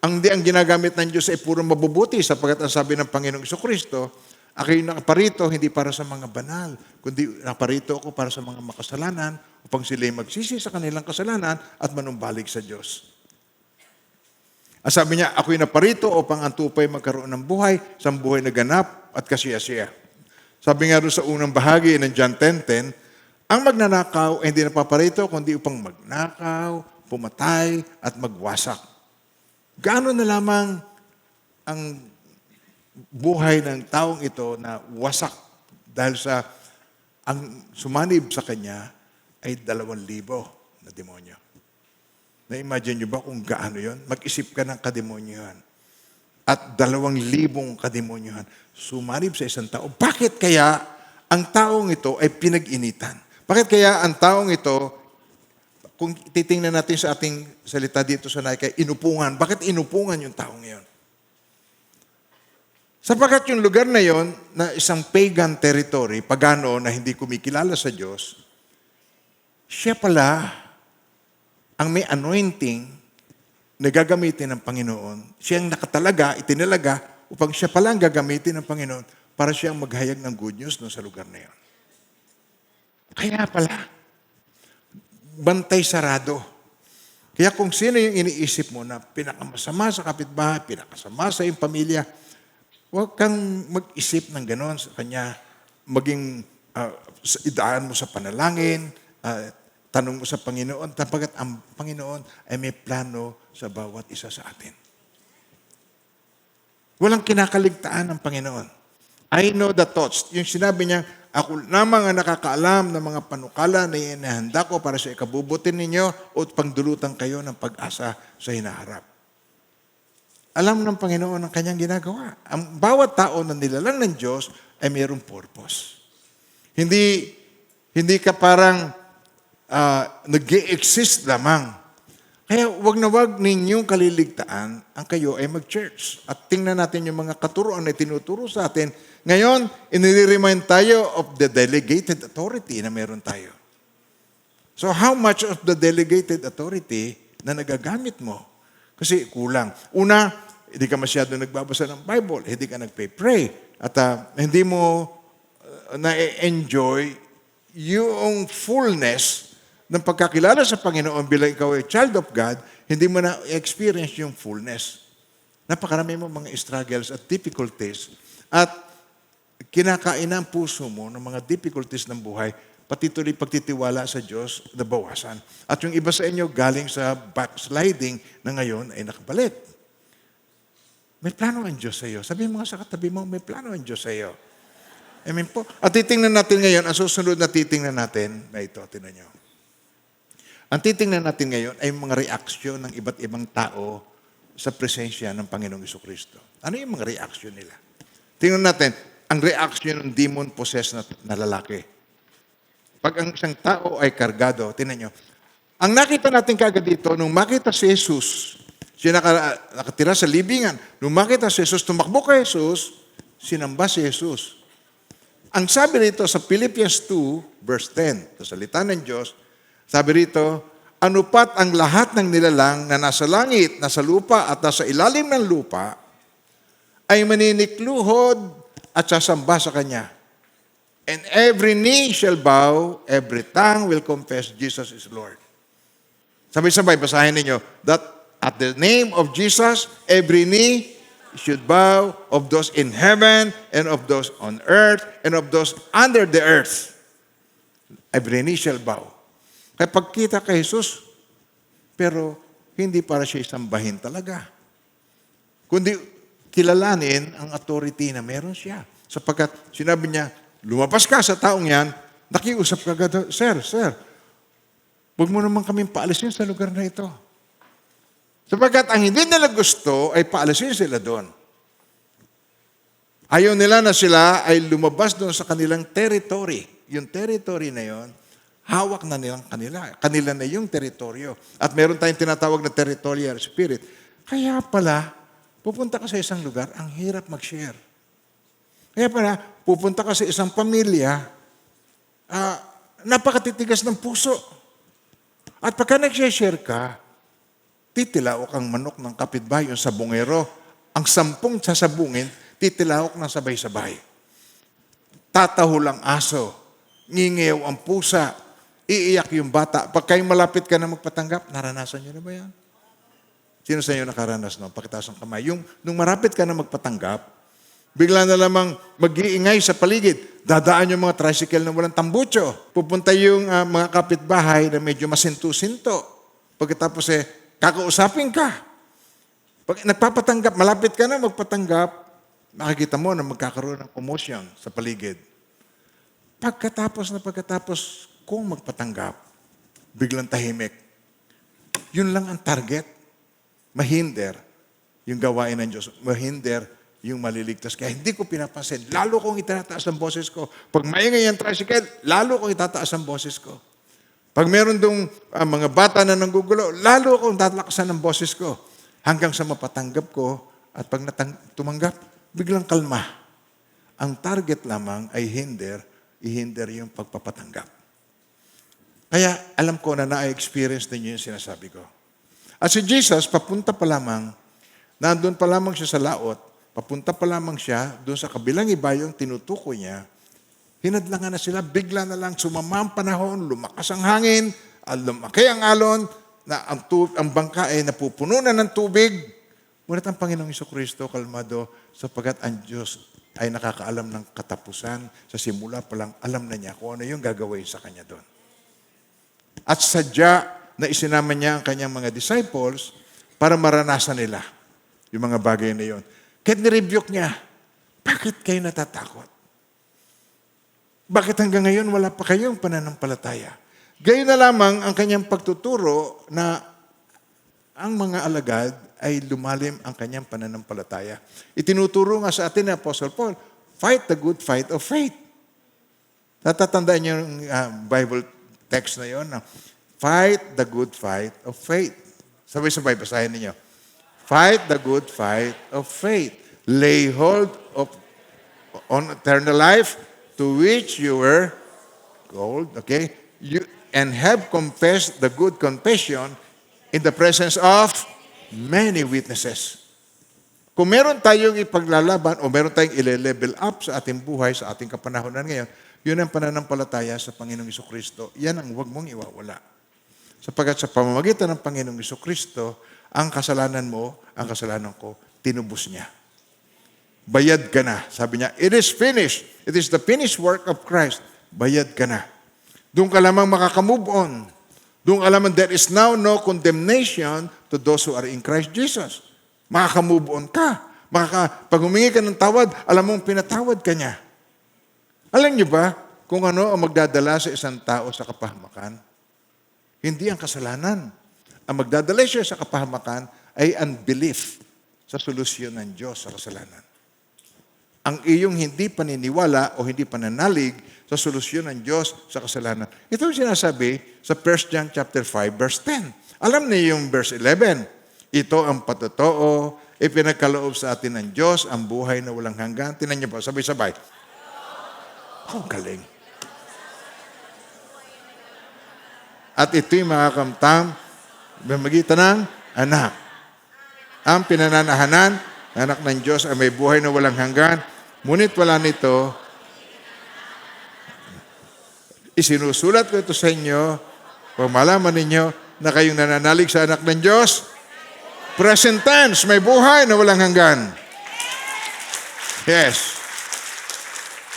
S1: ang ginagamit ng Diyos ay puro mabubuti sapagkat ang sabi ng Panginoong Jesucristo, ako'y nakaparito hindi para sa mga banal, kundi nakaparito ako para sa mga makasalanan upang sila'y magsisi sa kanilang kasalanan at manumbalik sa Diyos. Ang sabi niya, ako'y naparito upang ang tupay magkaroon ng buhay, sa buhay na ganap at kasiyasiya. Sabi nga doon sa unang bahagi ng John 10:10, ang magnanakaw ay hindi napaparito kundi upang magnakaw, pumatay at magwasak. Gaano na lamang ang buhay ng taong ito na wasak dahil sa ang sumanib sa kanya ay 2,000 na demonyo. Na-imagine nyo ba kung gaano yon? Mag-isip ka ng kademonyohan. At 2,000 kademonyohan sumanib sa isang tao. Bakit kaya ang taong ito ay pinag-initan? Bakit kaya ang taong ito, kung titingnan natin sa ating salita dito sa Nike, inupungan? Bakit inupungan yung taong iyon? Sapagkat yung lugar na yon, na isang pagan territory, pagano na hindi kumikilala sa Diyos, siya pala ang may anointing na gagamitin ng Panginoon. Siya ang nakatalaga, itinalaga, upang siya pala ang gagamitin ng Panginoon para siyang maghayag ng good news no, sa lugar na yon. Kaya pala, bantay sarado. Kaya kung sino yung iniisip mo na pinakamasama sa kapitbahay, pinakasama sa iyong pamilya, huwag kang mag-isip ng gano'n sa kanya, maging idaan mo sa panalangin, tanong mo sa Panginoon, tapagat ang Panginoon ay may plano sa bawat isa sa atin. Walang kinakaligtaan ng Panginoon. I know the thoughts. Yung sinabi niya, ako lamang ang nakakaalam ng mga panukala na inihanda ko para sa ikabubuti ninyo o pangdulutan kayo ng pag-asa sa hinaharap. Alam ng Panginoon ang kanyang ginagawa. Ang bawat tao na nilalang ng Diyos ay mayroong purpose. Hindi ka parang nag-i-exist lamang. Kaya wag na wag ninyong kaliligtaan ang kayo ay mag-church. At tingnan natin yung mga katuruan na tinuturo sa atin. Ngayon, inire-remind tayo of the delegated authority na meron tayo. So how much of the delegated authority na nagagamit mo? Kasi kulang. Una, hindi ka masyado nagbabasa ng Bible, hindi ka nagpe-pray, at hindi mo na-enjoy yung fullness ng pagkakilala sa Panginoon bilang ikaw ay child of God, hindi mo na-experience yung fullness. Napakarami mo mga struggles at difficulties at kinakain ang puso mo ng mga difficulties ng buhay, pati tuloy pagtitiwala sa Diyos na bawasan. At yung iba sa inyo galing sa backsliding na ngayon ay nakabalik. May plano ang Diyos sa iyo. Sabihin mo nga sa katabi mo, may plano ang Diyos sa iyo. Amen po. At titingnan natin ngayon, ang susunod na titingnan natin, na ito, tinan nyo. Ang titingnan natin ngayon ay mga reaksyon ng iba't ibang tao sa presensya ng Panginoong Jesucristo. Ano yung mga reaksyon nila? Tingnan natin, ang reaksyon ng demon-possessed na lalaki. Pag ang isang tao ay kargado, tinan nyo, ang nakita natin kagad dito, nung makita si Jesus, siya nakatira sa libingan, nung makita si Jesus, tumakbo kay Jesus, sinamba si Jesus. Ang sabi rito sa Philippians 2, verse 10, sa salita ng Diyos, sabi rito, anupat ang lahat ng nilalang na nasa langit, nasa lupa, at nasa ilalim ng lupa, ay maninikluhod at sasamba sa Kanya. And every knee shall bow, every tongue will confess Jesus is Lord. Sabay-sabay, basahin ninyo, that at the name of Jesus, every knee should bow of those in heaven and of those on earth and of those under the earth. Every knee shall bow. Kaya pagkita kay Jesus, pero hindi para siya isambahin talaga. Kundi kilalanin ang authority na meron siya. Sapagkat sinabi niya, lumabas ka sa taong yan, nakiusap ka agad, Sir, huwag mo naman kaming paalisin sa lugar na ito. Sapagkat ang hindi nila gusto ay paalisin sila doon. Ayaw nila na sila ay lumabas doon sa kanilang territory. Yung territory na yon, hawak na nilang kanila. Kanila na yung teritoryo. At meron tayong tinatawag na territorial spirit. Kaya pala, pupunta ka sa isang lugar, ang hirap mag-share. Kaya pala, pupunta ka sa isang pamilya, napakatitigas ng puso. At pagka nag-share ka, titilawak ang manok ng kapitbahay, yung sabungero. Ang 10 sasabungin, titilawak ng sabay-sabay. Tatahol ang aso, ngingiyaw ang pusa, iiyak yung bata. Pag kayo malapit ka na magpatanggap, naranasan nyo na ba yan? Sino sa inyo nakaranas no? Pakitaas ang kamay. Nung marapit ka na magpatanggap, bigla na lamang mag-iingay sa paligid. Dadaan yung mga tricycle na walang tambucho. Pupunta yung mga kapitbahay na medyo masinto-sinto. Pagkatapos kakausapin ka. Pag nagpapatanggap, malapit ka na magpatanggap, makikita mo na magkakaroon ng commotion sa paligid. Pagkatapos kung magpatanggap, biglang tahimik. Yun lang ang target. Mahinder yung gawain ng Diyos. Mahinder yung maliligtas. Kaya hindi ko pinapansin. Lalo kong itataas ang boses ko. Pag maingay ang tricycle, lalo kong itataas ang boses ko. Pag meron dong mga bata na nanggugulo, lalo akong tatalakasan ng boses ko. Hanggang sa mapatanggap ko at pag tumanggap, biglang kalma. Ang target lamang ay ihinder yung pagpapatanggap. Kaya alam ko na na-experience ninyo yung sinasabi ko. At si Jesus, papunta pa lamang, nandun pa lamang siya sa laot, papunta pa lamang siya, doon sa kabilang iba yung tinutukoy niya, hinadlangan na sila, bigla na lang sumama ang panahon, lumakas ang hangin, lumaki ang alon, na ang bangka ay napupuno na ng tubig. Ngunit ang Panginoong Jesucristo, kalmado, sapagat ang Diyos ay nakakaalam ng katapusan, sa simula pa lang, alam na niya kung ano yung gagawin sa kanya doon. At sadya na isinama niya ang kanyang mga disciples para maranasan nila yung mga bagay na yun. Kaya nirebuke niya, bakit kayo natatakot? Bakit hanggang ngayon wala pa kayong pananampalataya? Gayon na lamang ang kanyang pagtuturo na ang mga alagad ay lumalim ang kanyang pananampalataya. Itinuturo nga sa atin ni Apostle Paul, fight the good fight of faith. Natatandaan niyo yung Bible text na yun, fight the good fight of faith. Sabay-sabay, basahin ninyo. Fight the good fight of faith. Lay hold on eternal life to which you were called. Okay? And have confessed the good confession in the presence of many witnesses. Kung meron tayong ipaglalaban o meron tayong ile-level up sa ating buhay, sa ating kapanahonan ngayon, yun ang pananampalataya sa Panginoong Jesucristo. Yan ang huwag mong iwawala. Sapagkat sa pamamagitan ng Panginoong Jesucristo, ang kasalanan mo, ang kasalanan ko, tinubos niya. Bayad ka na. Sabi niya, it is finished. It is the finished work of Christ. Bayad ka na. Doon ka lamang makakamove on. Doon ka lamang, there is now no condemnation to those who are in Christ Jesus. Makakamove on ka. Pag humingi ka ng tawad, alam mong pinatawad ka niya. Alam niyo ba kung ano ang magdadala sa isang tao sa kapahamakan? Hindi ang kasalanan. Ang magdadala siya sa kapahamakan ay unbelief sa solusyon ng Diyos sa kasalanan. Ang iyong hindi paniniwala o hindi pananalig sa solusyon ng Diyos sa kasalanan. Ito yung sinasabi sa 1 John chapter 5, verse 10. Alam niyo yung verse 11. Ito ang patotoo, ipinagkaloob sa atin ng Diyos, ang buhay na walang hanggan. Tinan niyo po, sabay-sabay. Oh, galing. At ito'y makakamtam, magitan ng anak. Ang pinananahanan, anak ng Diyos ay may buhay na walang hanggan. Ngunit wala nito, isinusulat ko ito sa inyo, kung malaman ninyo na kayong nananalig sa anak ng Diyos, present tense, may buhay na walang hanggan. Yes.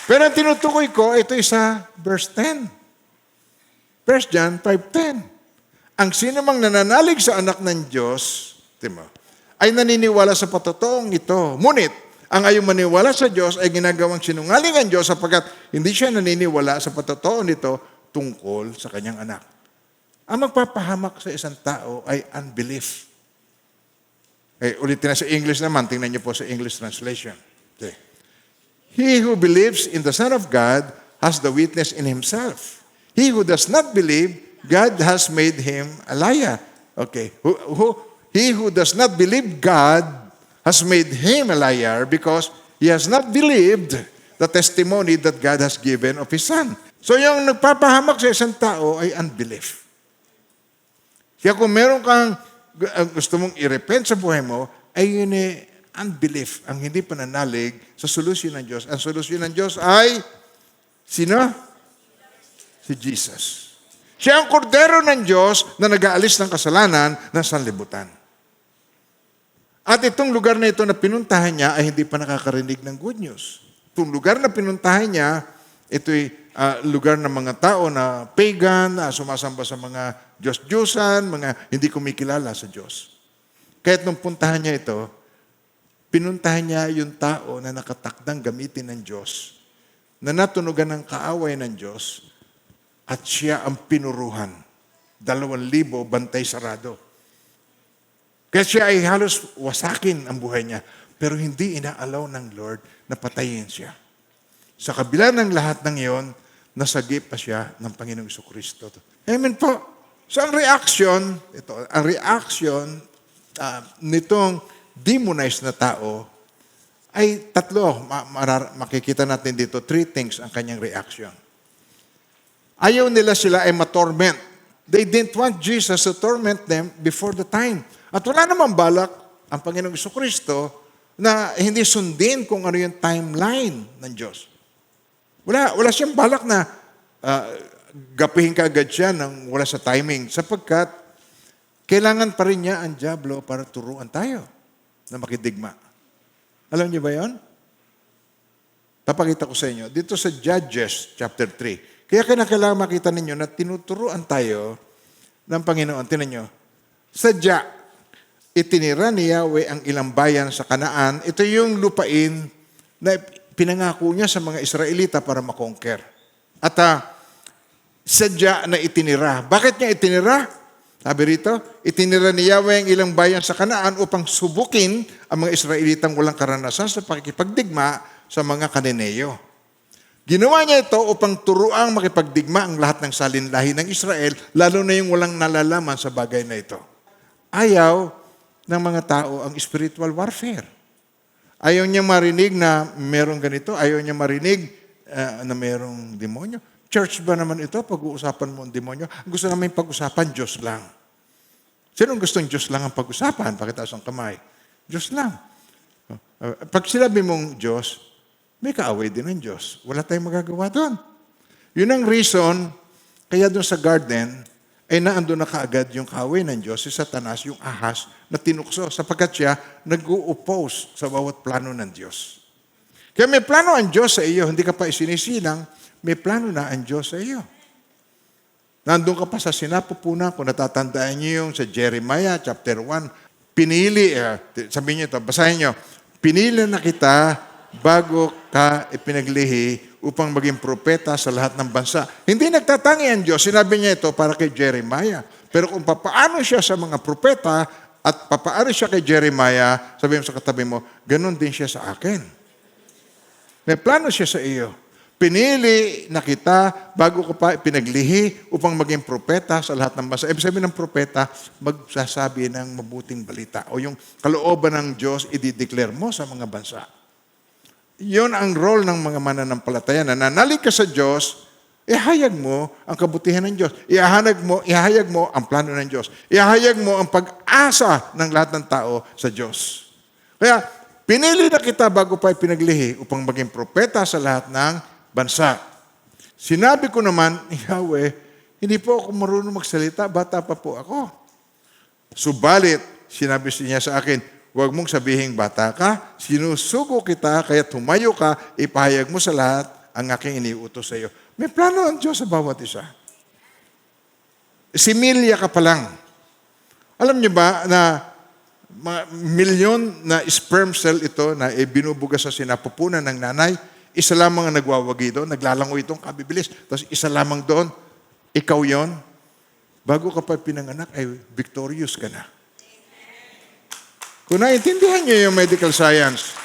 S1: Pero ang tinutukoy ko, ito isa verse 10. 1 John 5:10. Ang sino mang nananalig sa anak ng Diyos, ay naniniwala sa patotoong ito. Ngunit, ang ayaw maniwala sa Diyos ay ginagawang sinungaling ang Diyos sapagkat hindi siya naniniwala sa patotoo nito tungkol sa kanyang anak. Ang magpapahamak sa isang tao ay unbelief. Ulitin na sa English naman. Tingnan niyo po sa English translation. Okay. He who believes in the Son of God has the witness in himself. He who does not believe, God has made him a liar. Okay. He who does not believe God has made him a liar because he has not believed the testimony that God has given of His Son. So yung nagpapahamak sa isang tao ay unbelief. Kaya kung meron kang gusto mong i-repent sa buhay mo, ay yun unbelief, ang hindi pananalig sa solusyon ng Diyos. Ang solusyon ng Diyos ay, sino? Si Jesus. Siya ang kordero ng Diyos na nag-aalis ng kasalanan ng sanlibutan. At itong lugar na ito na pinuntahan niya ay hindi pa nakakarinig ng good news. Itong lugar na pinuntahan niya, ito'y lugar ng mga tao na pagan, na sumasamba sa mga Diyos-Diyosan, mga hindi kumikilala sa Diyos. Kahit nung puntahan niya ito, pinuntahan niya yung tao na nakatakdang gamitin ng Diyos, na natunugan ng kaaway ng Diyos, at siya ang pinuruhan. 2,000 bantay sarado. Kaya siya ay halos wasakin ang buhay niya, pero hindi inaalaw ng Lord na patayin siya. Sa kabila ng lahat ng iyon, nasagip pa siya ng Panginoong Jesucristo. Amen po. So ang reaction nitong demonized na tao ay tatlo. Makikita natin dito, 3 things ang kanyang reaction. Ayaw nila sila ay matorment. They didn't want Jesus to torment them before the time. At wala namang balak ang Panginoong Jesucristo na hindi sundin kung ano yung timeline ng Diyos. Wala siyang balak na gapihin ka agad siya nang wala sa timing sapagkat kailangan pa rin niya ang dyablo para turuan tayo na makidigma. Alam niyo ba yon? Papakita ko sa inyo. Dito sa Judges chapter 3. Kaya kailangan makita ninyo na tinuturuan tayo ng Panginoon. Tinan nyo. Sadya, itinira ni Yahweh ang ilang bayan sa Kanaan. Ito yung lupain na pinangako niya sa mga Israelita para makonquer. At sadya na itinira. Bakit niya itinira? Sabi rito, itinira ni Yahweh ang ilang bayan sa Kanaan upang subukin ang mga Israelitang walang karanasan sa pakikipagdigma sa mga Kananeyo. Ginawa niya ito upang turuang makipagdigma ang lahat ng salinlahi ng Israel, lalo na yung walang nalalaman sa bagay na ito. Ayaw ng mga tao ang spiritual warfare. Ayaw niya marinig na merong ganito. Ayaw niya marinig na merong demonyo. Church ba naman ito? Pag-uusapan mo ang demonyo? Gusto namin pag-usapan, Diyos lang. Sinong gustong Diyos lang ang pag-usapan? Pakitaas ang kamay. Diyos lang. Pag sinabi mong Diyos, may kaaway din ng Diyos. Wala tayong magagawa doon. Yun ang reason, kaya doon sa garden, ay naandun na kaagad yung kaaway ng Diyos, si Satanas, yung ahas na tinukso, sapagkat siya nag-o-oppose sa bawat plano ng Diyos. Kaya may plano ang Diyos sa iyo, hindi ka pa isinisilang, may plano na ang Diyos sa iyo. Nandun ka pa sa sinapupunan, kung natatandaan niyo yung sa Jeremiah chapter 1, pinili, sabihin niyo ito, basahin niyo, pinili na kita bago ka ipinaglihi upang maging propeta sa lahat ng bansa. Hindi nagtatangi ang Diyos. Sinabi niya ito para kay Jeremiah. Pero kung papaano siya sa mga propeta at papaano siya kay Jeremiah, sabihin mo sa katabi mo, ganun din siya sa akin. May plano siya sa iyo. Pinili na kita bago ko pa ipinaglihi upang maging propeta sa lahat ng bansa. Ibig sabihin ng propeta, magsasabi ng mabuting balita o yung kalooban ng Diyos i-declare mo sa mga bansa. Yun ang role ng mga mananampalataya na nanalig ka sa Diyos, ihayag mo ang kabutihan ng Diyos. Ihayag mo ang plano ng Diyos. Ihayag mo ang pag-asa ng lahat ng tao sa Diyos. Kaya, pinili na kita bago pa ipinaglihi upang maging propeta sa lahat ng bansa. Sinabi ko naman, Yahweh, hindi po ako marunong magsalita, bata pa po ako. Subalit, sinabi niya sa akin, huwag mong sabihing bata ka, sinusugo kita, kaya tumayo ka, ipahayag mo sa lahat ang aking iniutos sa iyo. May plano ang Diyos sa bawat isa. Similya ka pa lang. Alam niyo ba na milyon na sperm cell ito na binubuga sa sinapupunan ng nanay, isa lamang ang nagwawagi doon, naglalangoy itong kabibilis, tapos isa lamang doon, ikaw yon. Bago ka pa pinanganak, ay victorious ka na. Kung naiintindihan niyo yung medical science,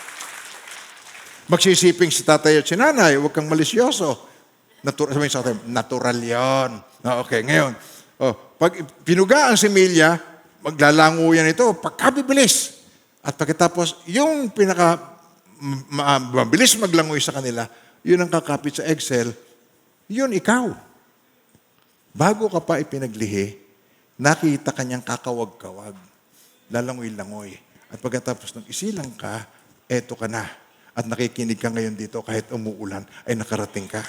S1: magsisiping si tatay at si nanay, huwag kang malisyoso. Sabihin sa tatay, natural yon. Okay, ngayon, pag pinuga ang similya, maglalango yan ito, pagkabibilis. At pagkatapos, yung mabilis maglangoy sa kanila, yun ang kakapit sa Excel, yun ikaw. Bago ka pa ipinaglihi, nakita kanyang kakawag-kawag, lalangoy-langoy. At pagkatapos ng isilang ka, eto ka na. At nakikinig ka ngayon dito kahit umuulan, ay nakarating ka.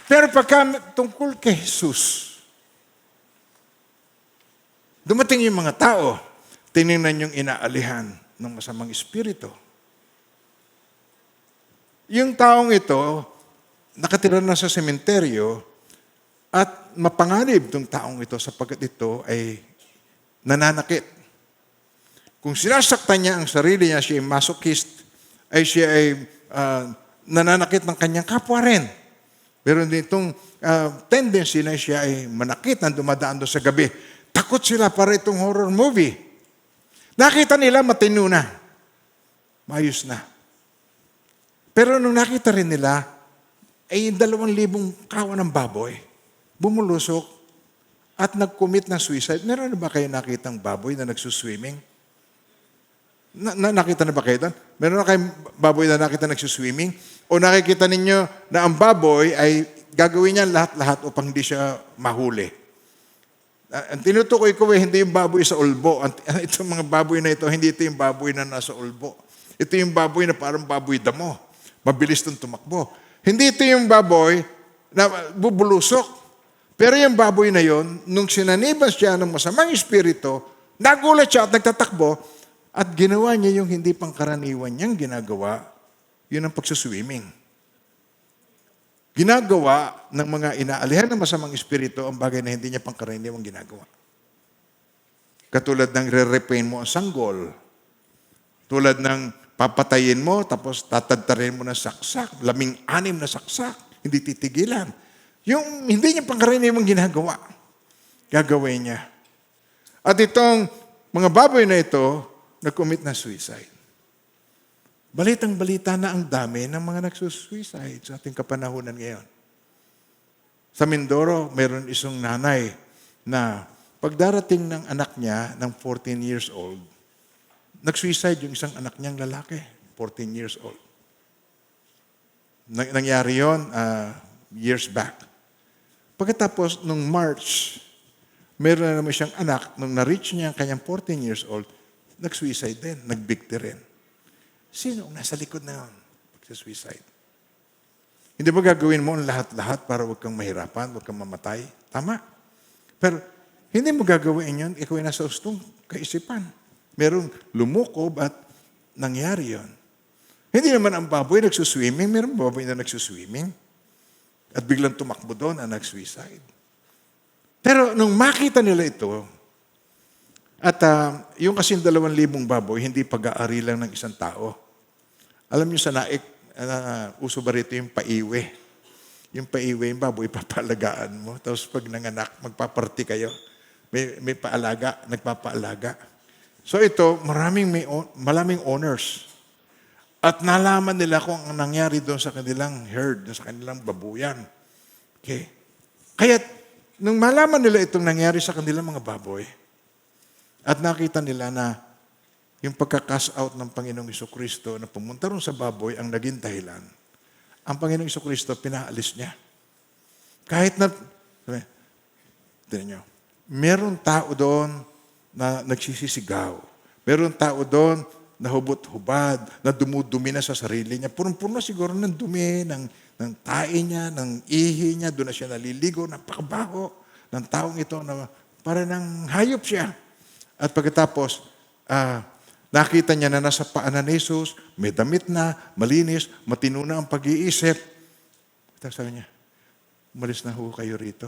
S1: Pero pagka tungkol kay Jesus, dumating yung mga tao, tinignan yung inaalihan ng masamang espiritu. Yung taong ito, nakatira na sa sementeryo at mapanganib itong taong ito sapagkat ito ay nananakit. Kung sinasaktan niya ang sarili niya, siya ay masochist, ay siya ay nananakit ng kanyang kapwa rin. Pero ditong tendency na siya ay manakit na dumadaan doon sa gabi. Takot sila para itong horror movie. Nakita nila matino na. Maayos na. Pero nung nakita rin nila, ay 2,000 kawan ng baboy, bumulusok at nag-commit ng suicide. Meron na ba kayo nakitang baboy na nagsuswimming? Nakita na ba kayo doon? Meron na kayong baboy na nakita nagsuswimming? O nakikita ninyo na ang baboy ay gagawin niya lahat-lahat upang hindi siya mahuli? Ang tinutukoy ko hindi yung baboy sa ulbo. Itong mga baboy na ito, hindi ito yung baboy na nasa ulbo. Ito yung baboy na parang baboy damo. Mabilis itong tumakbo. Hindi ito yung baboy na bubulusok. Pero yung baboy na yon, nung sinaniban siya ng masamang espiritu, nagulat siya at nagtatakbo at ginawa niya yung hindi pangkaraniwan niyang ginagawa, yun ang pagsuswimming. Ginagawa ng mga inaalihan ng masamang espiritu ang bagay na hindi niya pangkaraniwang ginagawa. Katulad ng re-repain mo ang sanggol. Tulad ng papatayin mo, tapos tatadtarin mo ng saksak, 16 na saksak, hindi titigilan. Yung hindi niya pangkaraniwang ginagawa, gagawin niya. At itong mga baboy na ito, nag-commit na suicide. Balitang-balita na ang dami ng mga nagsusuicide sa ating kapanahunan ngayon. Sa Mindoro, mayroon isang nanay na pagdarating ng anak niya ng 14 years old, nag-suicide yung isang anak niyang lalaki, 14 years old. Nangyari yun years back. Pagkatapos, nung March, meron na naman siyang anak, nung na-reach niya ang kanyang 14 years old, nag-suicide din, nagbigti rin. Sino ang nasa likod na yun? Pagsa-suicide. Hindi ba gagawin mo ang lahat-lahat para huwag kang mahirapan, huwag kang mamatay? Tama. Pero hindi mo gagawin yun, ikaw ay nasa ustong kaisipan. Merong lumukob at nangyari yun. Hindi naman ang baboy nagsuswimming, merong baboy na nagsuswimming. At biglang tumakbo doon ang nag-suicide. Pero nung makita nila ito, at yung kasing 2,000 baboy, hindi pag-aari lang ng isang tao. Alam niyo sa naik, uso ba rito yung paiwe? Yung paiwe, yung baboy, papalagaan mo. Tapos pag nanganak, magpaparty kayo. May paalaga, nagpapaalaga. So ito, maraming owners. At nalaman nila kung ang nangyari doon sa kanilang herd, sa kanilang babuyan. Okay? Kaya, nung malaman nila itong nangyari sa kanilang mga baboy, at nakita nila na yung pagka-cast out ng Panginoong Jesucristo na pumunta ron sa baboy ang naging dahilan, ang Panginoong Jesucristo pinaalis niya. Kahit na, tignan nyo, meron tao doon na nagsisisigaw. Meron tao doon na hubot-hubad, na dumudumi na sa sarili niya. Punong-puno siguro ng dumi, ng tae niya, ng ihi niya, doon na siya naliligo, napakabaho ng taong ito na para ng hayop siya. At pagkatapos, nakita niya na nasa paanan ni Jesus, may damit na, malinis, matino na ang pag-iisip. Tapos sabi niya, umalis na ho kayo rito.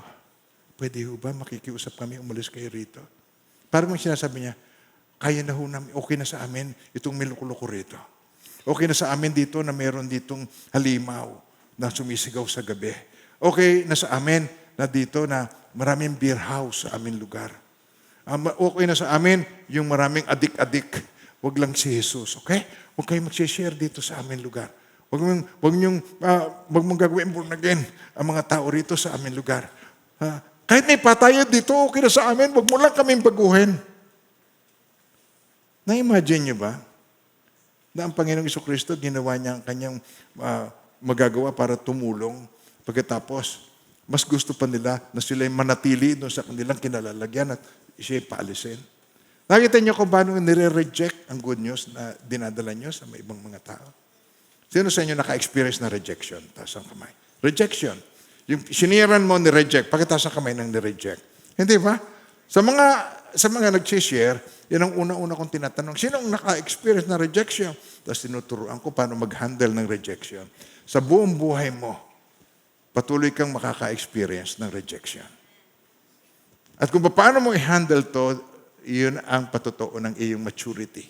S1: Pwede ho ba makikiusap kami, umalis kayo rito? Parang sinasabi niya, kaya na ho namin, okay na sa amin itong milukuloko rito. Okay na sa amin dito na mayroon ditong halimaw na sumisigaw sa gabi. Okay na sa amin na dito na maraming beer house sa aming lugar. Okay na sa amin yung maraming adik-adik. Huwag lang si Jesus, okay? Huwag kayo mag-share dito sa amin lugar. Huwag mong gagawin born again ang mga tao rito sa amin lugar. Kahit may patayan dito, okay na sa amin. Huwag mo lang kaming baguhin. Na-imagine nyo ba na ang Panginoong Jesucristo ginawa niya ang kanyang magagawa para tumulong. Pagkatapos, mas gusto pa nila na sila'y manatili doon sa kanilang kinalalagyan at siya'y paalisin. Nakita niyo kung paano nire-reject ang good news na dinadala niyo sa may ibang mga tao? Sino sa inyo naka-experience na rejection? Taas ang kamay. Rejection. Yung siniran mo, ni-reject. Pagkataas ang kamay ng ni-reject. Hindi ba? Sa mga nag-share, yan ang una-una kong tinatanong. Sino ang naka-experience na rejection? Tapos tinuturuan ko paano mag-handle ng rejection. Sa buong buhay mo, patuloy kang makaka-experience ng rejection. At kung paano mo i-handle to, yun ang patutuo ng iyong maturity.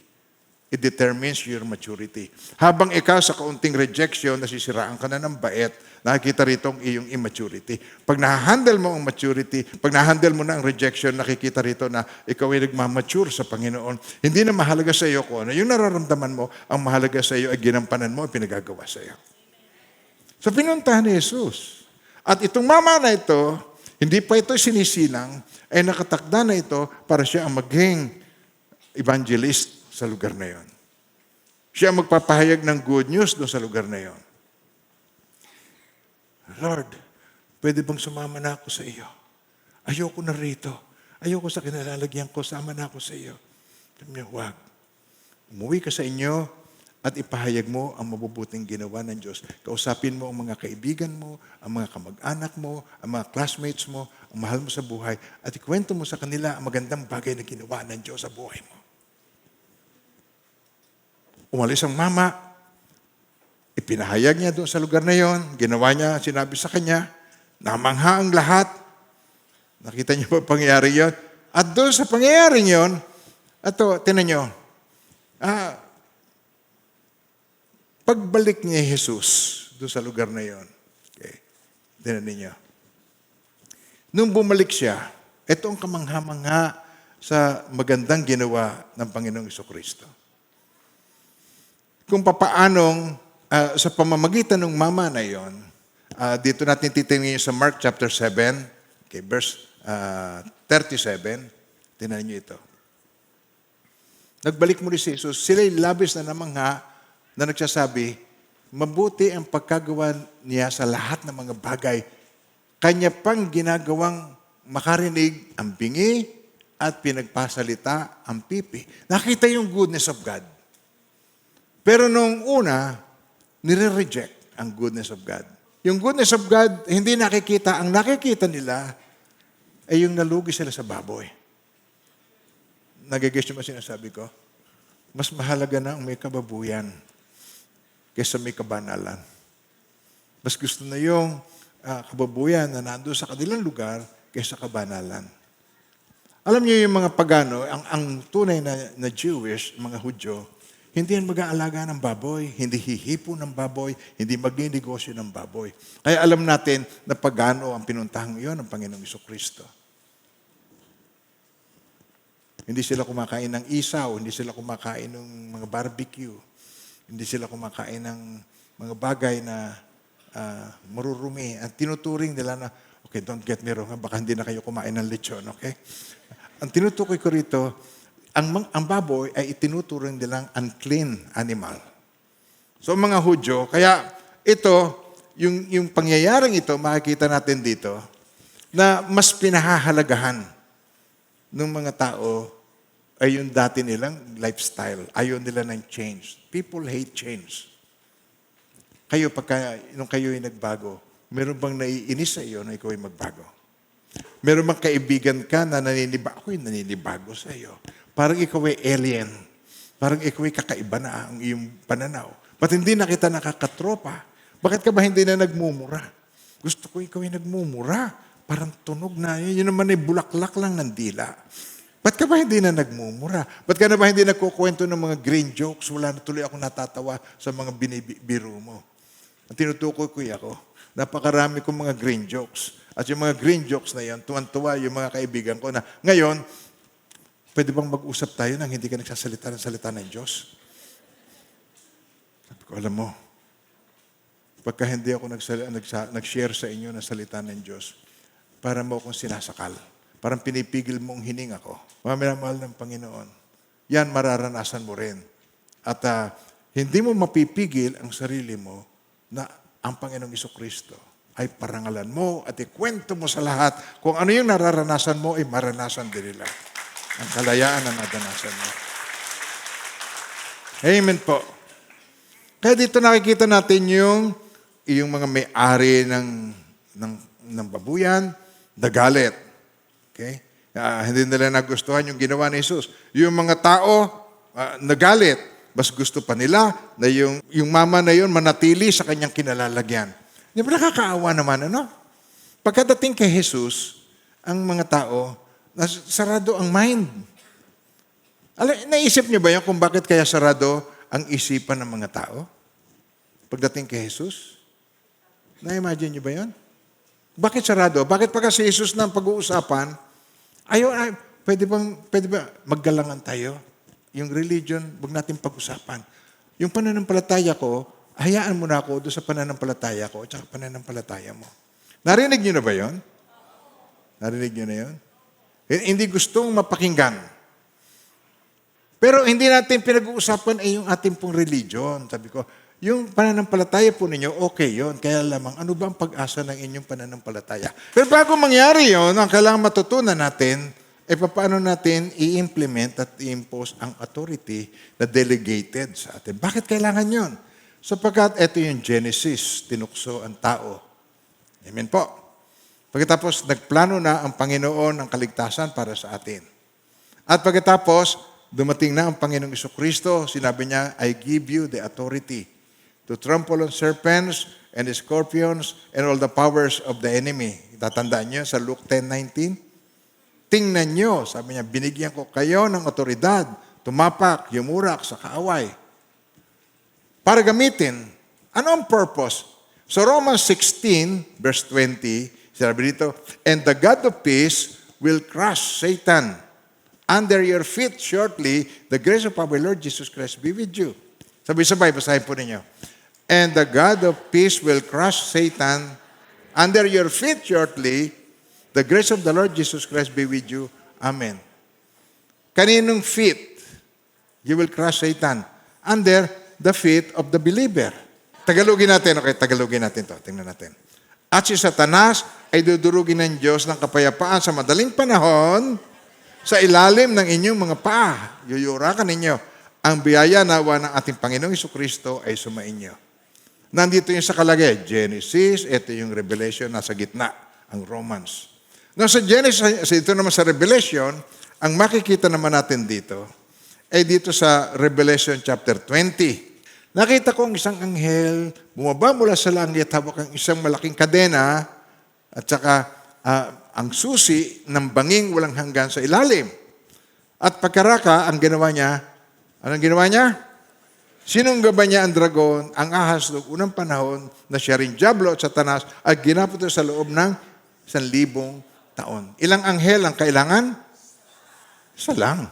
S1: It determines your maturity. Habang ikaw sa kaunting rejection, nasisiraan ka na ng bait, nakikita rito ang iyong immaturity. Pag na-handle mo ang maturity, pag na-handle mo na ang rejection, nakikita rito na ikaw ay nagmamature sa Panginoon. Hindi na mahalaga sa iyo kung ano. Yung nararamdaman mo, ang mahalaga sa iyo ay ginampanan mo at pinagagawa sa iyo. So pinuntahan ni Jesus. At itong mama na ito, hindi pa ito sinisilang, ay nakatakda na ito para siya ang maging evangelist sa lugar na yon. Siya ang magpapahayag ng good news doon sa lugar na yon. Lord, pwede bang sumama na ako sa iyo? Ayoko na rito. Ayoko sa kinalalagyan ko, sama na ako sa iyo. Sabi niya, huwag. Umuwi ka sa inyo at ipahayag mo ang mabubuting ginawa ng Diyos. Kausapin mo ang mga kaibigan mo, ang mga kamag-anak mo, ang mga classmates mo, ang mahal mo sa buhay, at ikwento mo sa kanila ang magandang bagay na ginawa ng Diyos sa buhay mo. Umalis ang mama, ipinahayag niya doon sa lugar na yon, ginawa niya, sinabi sa kanya, namangha ang lahat. Nakita niyo ba pangyayari yon? At doon sa pangyayari yon, tinan niyo, pagbalik ni Jesus doon sa lugar na yon, okay, tinan niyo. Nung bumalik siya, ito ang kamangha-mangha sa magandang ginawa ng Panginoong Jesucristo. Kung papaanong sa pamamagitan ng mama na yon, dito natin titingnan sa Mark chapter 7, okay, verse 37, tingnan niyo ito. Nagbalik muli si Jesus, sila'y labis na namangha na nagsasabi, mabuti ang pagkagawa niya sa lahat ng mga bagay. Kanya pang ginagawang makarinig ang bingi at pinagpasalita ang pipi. Nakita yung goodness of God. Pero nung una, nire-reject ang goodness of God. Yung goodness of God, hindi nakikita. Ang nakikita nila ay yung nalugi sila sa baboy. Nagigis niyo ba sinasabi ko? Mas mahalaga na ang may kababuyan kaysa may kabanalan. Mas gusto na yung kababuyan na nandun sa kanilang lugar kaysa kabanalan. Alam niyo yung mga pagano, ang tunay na Jewish, mga Hudyo, hindi yan mag-aalaga ng baboy, hindi hihipo ng baboy, hindi magninegosyo ng baboy. Kaya alam natin na pagano ang pinuntahang iyon ng Panginoong Jesucristo. Hindi sila kumakain ng isaw, hindi sila kumakain ng mga barbecue, hindi sila kumakain ng mga bagay na marurumi. At tinuturing nila na, okay, don't get me wrong, baka hindi na kayo kumain ng lechon, okay? Ang tinutukoy ko rito, ang baboy ay itinuturing nilang unclean animal. So mga Hudyo, kaya ito, yung pangyayaring ito, makikita natin dito, na mas pinahahalagahan ng mga tao ay yung dati nilang lifestyle. Ayaw nila ng change. People hate change. Kayo, nung kayo ay nagbago, meron bang naiinis sa iyo na ikaw ay magbago? Meron bang kaibigan ka na ako'y naninibago sa iyo? Parang ikaw ay alien. Parang ikaw ay kakaiba na ang iyong pananaw. Ba't hindi na kita nakakatropa? Bakit ka ba hindi na nagmumura? Gusto ko ikaw ay nagmumura. Parang tunog na. Yun naman ay bulaklak lang ng dila. Ba't ka ba hindi na nagmumura? Ba't ka na ba hindi nagkukwento ng mga green jokes? Wala na tuloy ako natatawa sa mga binibiro mo. Ang tinutukoy ko ako, napakarami kong mga green jokes. At yung mga green jokes na yan, tuwan-tuwa yung mga kaibigan ko na ngayon, pwede bang mag-usap tayo nang hindi ka nagsasalita ng salita ng Diyos? Sabi ko, alam mo, pagka hindi ako nag-share sa inyo ng salita ng Diyos, para mo akong sinasakal. Parang pinipigil mong hininga ko. Mga minamahal ng Panginoon, yan mararanasan mo rin. At hindi mo mapipigil ang sarili mo na ang Panginoong Jesucristo ay parangalan mo at ikwento mo sa lahat kung ano yung nararanasan mo ay maranasan din nila. Ang kalayaan na nadanasan mo. Amen po. Kaya dito nakikita natin yung mga may-ari ng babuyan, nagalit. Okay? Hindi nila nagustuhan yung ginawa ni Jesus. Yung mga tao, nagalit. Mas gusto pa nila na yung mama na yun manatili sa kanyang kinalalagyan. Di ba nakakaawa naman, ano? Pagkadating kay Jesus, ang mga tao, sarado ang mind. Naisip niyo ba yun kung bakit kaya sarado ang isipan ng mga tao? Pagdating kay Jesus? Na-imagine niyo ba yun? Bakit sarado? Bakit pagka si Jesus na ang pag-uusapan, pwede ba maggalangan tayo? Yung religion, huwag natin pag-usapan. Yung pananampalataya ko, hayaan mo na ako doon sa pananampalataya ko at saka pananampalataya mo. Narinig niyo na ba yun? Narinig niyo na yun? Hindi gustong mapakinggan. Pero hindi natin pinag-uusapan ay yung ating pong religion. Sabi ko, yung pananampalataya po ninyo, okay yun. Kaya lamang, ano ba ang pag-asa ng inyong pananampalataya? Pero bago mangyari yun, ang kailangan matutunan natin, paano natin i-implement at i-impose ang authority na delegated sa atin. Bakit kailangan yun? Sapagkat ito yung Genesis, tinukso ang tao. Amen po. Pagkatapos, nagplano na ang Panginoon ng kaligtasan para sa atin. At pagkatapos, dumating na ang Panginoong Jesucristo, sinabi niya, I give you the authority to trample on serpents and scorpions and all the powers of the enemy. Tatandaan niyo sa Luke 10:19? Tingnan niyo, sabi niya, binigyan ko kayo ng otoridad, tumapak, yumurak sa kaaway. Para gamitin, ano ang purpose? So Romans 16, verse 20, sabi dito, and the God of peace will crush Satan under your feet shortly. The grace of our Lord Jesus Christ be with you. Sabay-sabay, basahin po ninyo. And the God of peace will crush Satan under your feet shortly. The grace of the Lord Jesus Christ be with you. Amen. Kaninong feet? You will crush Satan under the feet of the believer. Tagalogin natin. Okay, tagalogin natin to. Tingnan natin. At si Satanas ay dudurugin ng Diyos ng kapayapaan sa madaling panahon sa ilalim ng inyong mga paa. Yuyurakan ninyo. Ang biyaya nawa ng ating Panginoong Jesucristo ay sumainyo. Nandito yung sa kalagay. Genesis, ito yung Revelation, nasa gitna, ang Romans. Now sa Genesis, ito naman sa Revelation, ang makikita naman natin dito, ay dito sa Revelation chapter 20. Nakita ko ang isang anghel, bumaba mula sa langit, hawak ang isang malaking kadena, at saka ang susi ng banging walang hanggan sa ilalim. At pagkaraka, ang ginawa niya, anong ginawa niya? Sinunggaban niya ang dragon, ang ahas noong unang panahon na siya rin Diablo at Satanas at ginapot sa loob ng 1,000 taon. Ilang anghel ang kailangan? Isa lang.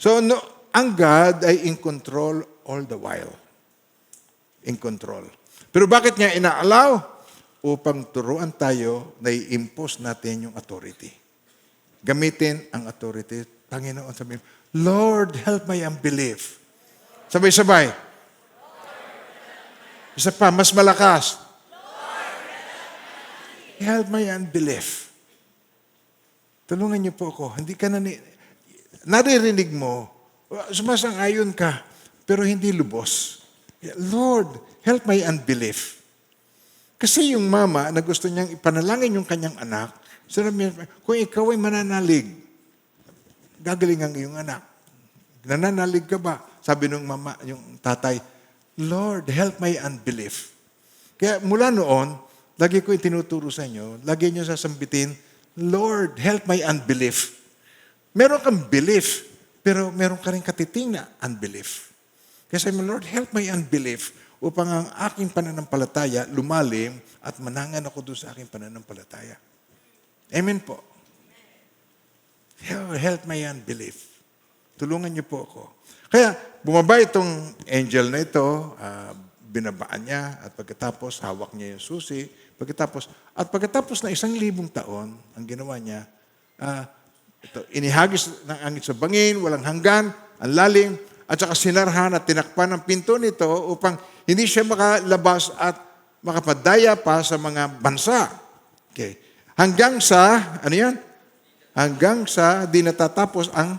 S1: So, ang God ay in control all the while. In control. Pero bakit niya ina-allow? Upang turuan tayo na i-impose natin yung authority. Gamitin ang authority. Panginoon, sabihin, Lord, help my unbelief. Sabay-sabay. Isa pa, mas malakas. Help my unbelief. Tulungan niyo po ako. Hindi ka naririnig mo, sumasang-ayon ka, pero hindi lubos. Lord, help my unbelief. Kasi yung mama na gusto niyang ipanalangin yung kanyang anak, sinabi niya, kung ikaw ay mananalig, gagaling ang iyong anak. Nananalig ka ba? Sabi nung mama, yung tatay, Lord, help my unbelief. Kaya mula noon, lagi ko itinuturo sa inyo, lagi niyo sasambitin, Lord, help my unbelief. Meron kang belief, pero meron ka rin katiting na unbelief. Kaya sabi mo, Lord, help my unbelief upang ang aking pananampalataya lumalim at manangan ako doon sa aking pananampalataya. Amen po. Help my unbelief. Tulungan niyo po ako. Kaya bumaba itong angel na ito, binabaan niya, at pagkatapos hawak niya yung susi. Pagkatapos na 1,000 taon, ang ginawa niya, inihagis ng angin sa bangin, walang hanggan, ang lalim, at saka sinarhan at tinakpan ang pinto nito upang hindi siya makalabas at makapadaya pa sa mga bansa. Okay. Hanggang sa, ano yan? Hanggang sa di natatapos ang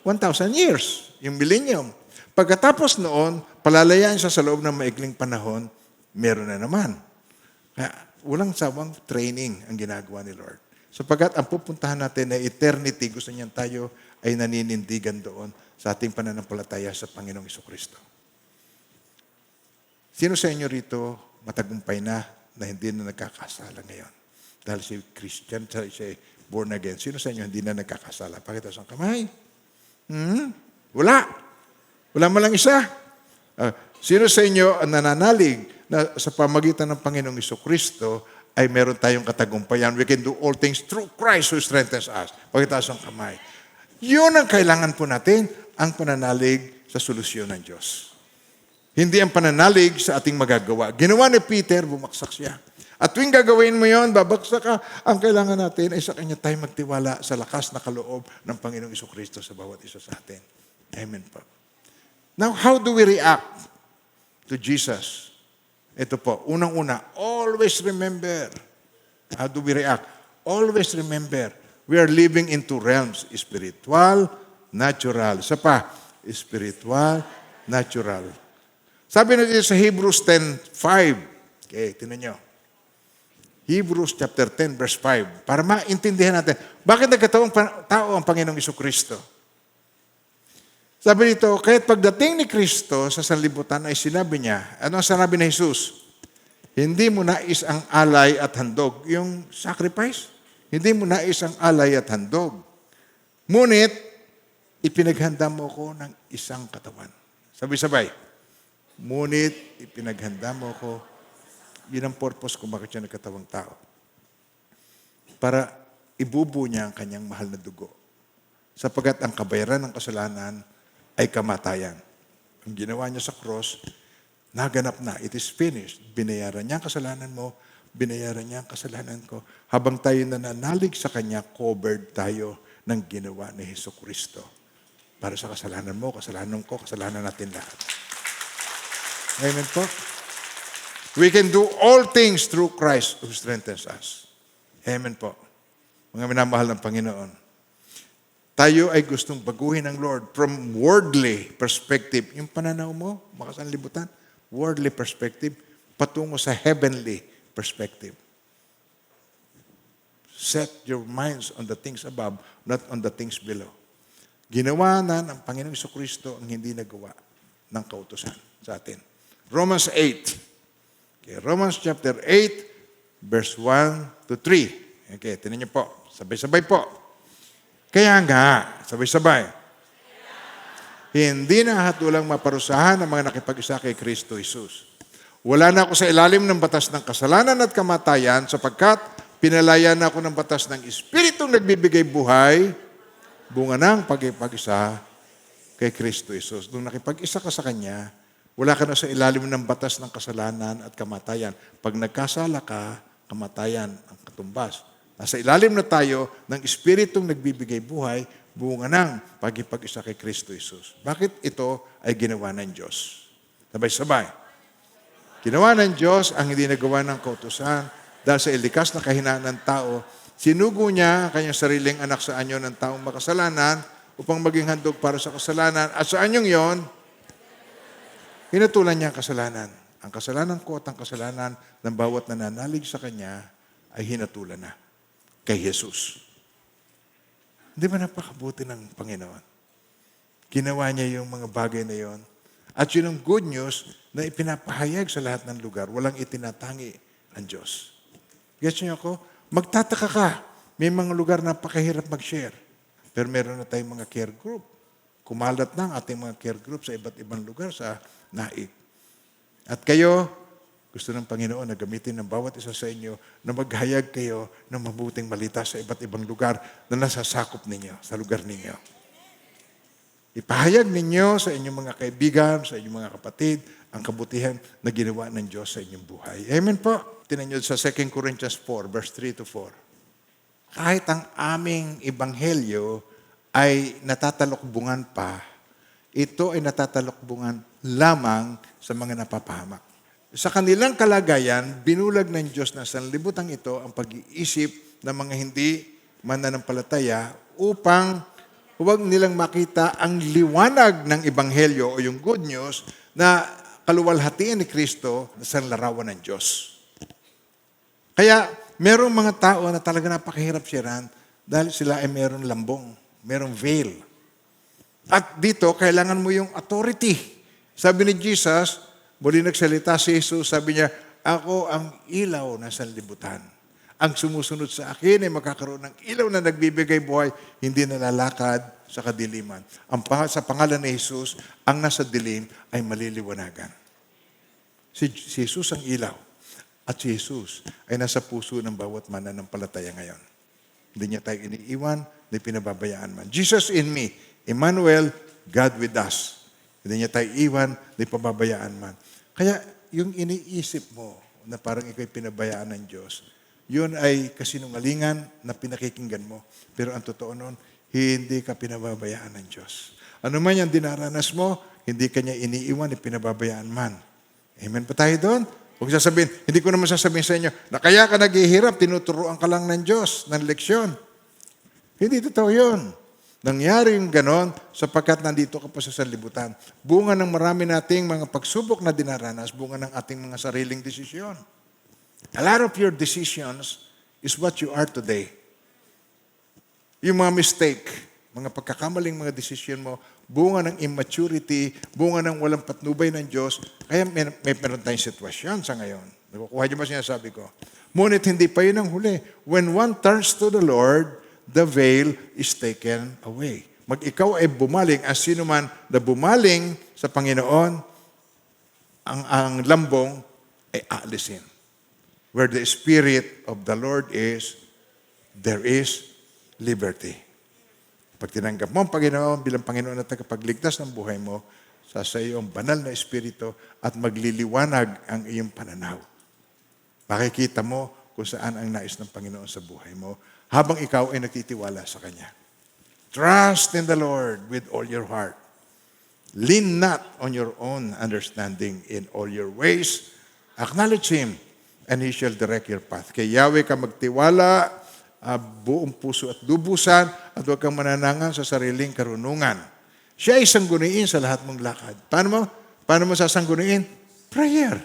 S1: 1,000 years, yung millennium. Pagkatapos noon, palalayan siya sa loob ng maikling panahon, meron na naman. Kaya walang sawang training ang ginagawa ni Lord. Sapagkat ang pupuntahan natin na eternity, gusto niyan tayo ay naninindigan doon sa ating pananampalataya sa Panginoong Jesucristo. Sino sa inyo rito matagumpay na hindi na nagkakasala ngayon? Dahil si Christian, si born again. Sino sa inyo hindi na nagkakasala? Pakita sa kamay. Wala. Wala man lang isa. Sino sa inyo ang nananalig na sa pamagitan ng Panginoong Jesucristo ay meron tayong katagumpayan? We can do all things through Christ who strengthens us. Pakitaas ang kamay. Yun ang kailangan po natin, ang pananalig sa solusyon ng Diyos. Hindi ang pananalig sa ating magagawa. Ginawa ni Peter, bumaksak siya. At tuwing gagawin mo yon, babagsak ka. Ang kailangan natin ay sa Kanya tayo magtiwala sa lakas na kaloob ng Panginoong Jesucristo sa bawat isa sa atin. Amen po. Now, how do we react to Jesus? Ito po, unang-una, always remember. How do we react? Always remember, we are living in two realms, spiritual, natural. Isa pa, spiritual, natural. Sabi natin sa Hebrews 10:5. Okay, tinan nyo. Hebrews chapter 10, verse 5. Para maintindihan natin, bakit nagkataong tao ang Panginoong Jesucristo? Sabi dito, kahit pagdating ni Kristo sa sanlibutan ay sinabi niya, ano ang sinabi ni Jesus? Hindi mo nais ang alay at handog. Yung sacrifice, hindi mo nais ang alay at handog. Ngunit, ipinaghanda mo ko ng isang katawan. Sabay-sabay. Ngunit, ipinaghanda mo ko. Yun ang purpose kung bakit siya nagkatawang tao. Para ibubo niya ang kanyang mahal na dugo. Sapagat ang kabayaran ng kasalanan ay kamatayan. Ang ginawa niya sa cross, naganap na. It is finished. Binayaran niya ang kasalanan mo, binayaran niya ang kasalanan ko. Habang tayo nananalig sa Kanya, covered tayo ng ginawa ni Jesucristo. Para sa kasalanan mo, kasalanan ko, kasalanan natin lahat. Amen po? We can do all things through Christ who strengthens us. Amen po. Mga minamahal ng Panginoon. Tayo ay gustong baguhin ng Lord from worldly perspective. Yung pananaw mo, makasanlibutan, worldly perspective, patungo sa heavenly perspective. Set your minds on the things above, not on the things below. Ginawa na ng Panginoong Jesucristo ang hindi nagawa ng kautusan sa atin. Romans 8. Okay, Romans chapter 8, verse 1 to 3. Okay, tinan niyo po. Sabay-sabay po. Kaya nga, sabay-sabay, hindi na hatulang maparusahan ang mga nakipag-isa kay Kristo Jesus. Wala na ako sa ilalim ng batas ng kasalanan at kamatayan sapagkat pinalaya na ako ng batas ng Espiritong nagbibigay buhay, bunga ng pag-ipag-isa kay Kristo Jesus. Nung nakipag-isa ka sa Kanya, wala ka na sa ilalim ng batas ng kasalanan at kamatayan. Pag nagkasala ka, kamatayan ang katumbas. Nasa ilalim na tayo ng Espiritong nagbibigay buhay, bunga ng pag-ipag-isa kay Kristo Jesus. Bakit ito ay ginawa ng Diyos? Sabay-sabay. Ginawa ng Diyos ang hindi nagawa ng kautusan dahil sa ilikas na kahinaan ng tao. Sinugo niya ang kanyang sariling anak sa anyo ng taong makasalanan upang maging handog para sa kasalanan. At sa anyong yon, hinatulan niya ang kasalanan. Ang kasalanan ko at ang kasalanan ng bawat nananalig sa Kanya ay hinatulan na kay Jesus. Hindi ba napakabuti ng Panginoon? Ginawa niya yung mga bagay na yon. At yun ang good news na ipinapahayag sa lahat ng lugar. Walang itinatangi ang Diyos. Gets niyo ako? Magtataka ka. May mga lugar na napakahirap mag-share. Pero meron na tayong mga care group. Kumalat na ang ating mga care group sa iba't ibang lugar sa naik. At kayo, Gusto ng Panginoon na gamitin ng bawat isa sa inyo na maghayag kayo ng mabuting balita sa iba't ibang lugar na nasasakop ninyo, sa lugar ninyo. Ipahayag ninyo sa inyong mga kaibigan, sa inyong mga kapatid, ang kabutihan na ginawa ng Diyos sa inyong buhay. Amen po. Tinan nyo sa 2 Corinthians 4, verse 3 to 4. Kahit ang aming ebanghelyo ay natatalokbungan pa, ito ay natatalokbungan lamang sa mga napapahamak. Sa kanilang kalagayan, binulag ng Diyos na sanlibutan ito ang pag-iisip ng mga hindi mananampalataya upang huwag nilang makita ang liwanag ng ebanghelyo o yung good news na kaluwalhatian ni Kristo sa larawan ng Diyos. Kaya, merong mga tao na talaga napakahirap siyaran dahil sila ay merong lambong, merong veil. At dito, kailangan mo yung authority. Sabi ni Jesus, muli nagsalita si Jesus, sabi niya, ako ang ilaw na sanlibutan. Ang sumusunod sa akin ay magkakaroon ng ilaw na nagbibigay buhay, hindi nalalakad sa kadiliman. Sa pangalan ni Jesus, ang nasa dilim ay maliliwanagan. Si Jesus ang ilaw. At si Jesus ay nasa puso ng bawat mananampalataya ngayon. Hindi niya tayo iniiwan, hindi pinababayaan man. Jesus in me, Emmanuel, God with us. Hindi niya tayo iwan, hindi pababayaan man. Kaya yung iniisip mo na parang ikaw'y pinabayaan ng Diyos, yun ay kasinungalingan na pinakikinggan mo. Pero ang totoo nun, hindi ka pinababayaan ng Diyos. Ano man yung dinaranas mo, hindi ka niya iniiwan, pinababayaan man. Amen pa tayo doon? Huwag sasabihin, hindi ko naman sasabihin sa inyo, na kaya ka naghihirap, tinuturuan ka lang ng Diyos, ng leksyon. Hindi totoo yun. Nangyari yung ganon sapagkat nandito ka pa sa sanlibutan. Bunga ng marami nating mga pagsubok na dinaranas, bunga ng ating mga sariling desisyon. A lot of your decisions is what you are today. Yung mga mistake, mga pagkakamaling mga desisyon mo, bunga ng immaturity, bunga ng walang patnubay ng Diyos, kaya meron tayong sitwasyon sa ngayon. Nakukuha niyo ba sinasabi ko? Ngunit hindi pa yun ang huli. When one turns to the Lord, the veil is taken away. Ikaw ay bumaling, as sino man na bumaling sa Panginoon, ang lambong ay aalisin. Where the Spirit of the Lord is, there is liberty. Pag tinanggap mo ang Panginoon bilang Panginoon at tagapagligtas ng buhay mo, sa iyo ang banal na Espiritu at magliliwanag ang iyong pananaw. Makikita mo kung saan ang nais ng Panginoon sa buhay mo habang ikaw ay nagtitiwala sa Kanya. Trust in the Lord with all your heart. Lean not on your own understanding in all your ways. Acknowledge Him and He shall direct your path. Kay Yahweh ka magtiwala, buong puso at lubusan at huwag kang mananangan sa sariling karunungan. Siya ay sangguniin sa lahat mong lakad. Paano mo sasangguniin? Prayer.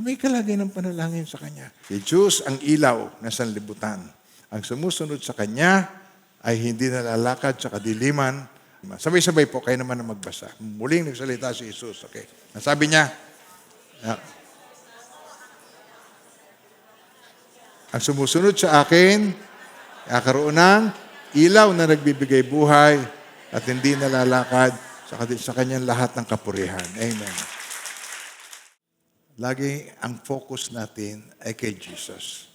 S1: May kalagay ng panalangin sa Kanya. Si Diyos ang ilaw na sanlibutan. Ang sumusunod sa Kanya ay hindi nalalakad sa kadiliman. Sabay-sabay po, kayo naman na magbasa. Muling nagsalita si Jesus. Okay. Sabi niya, ang sumusunod sa akin, kakaroon ng ilaw na nagbibigay buhay at hindi nalalakad sa kanyang lahat ng kapurihan. Amen. Lagi ang focus natin ay kay Jesus.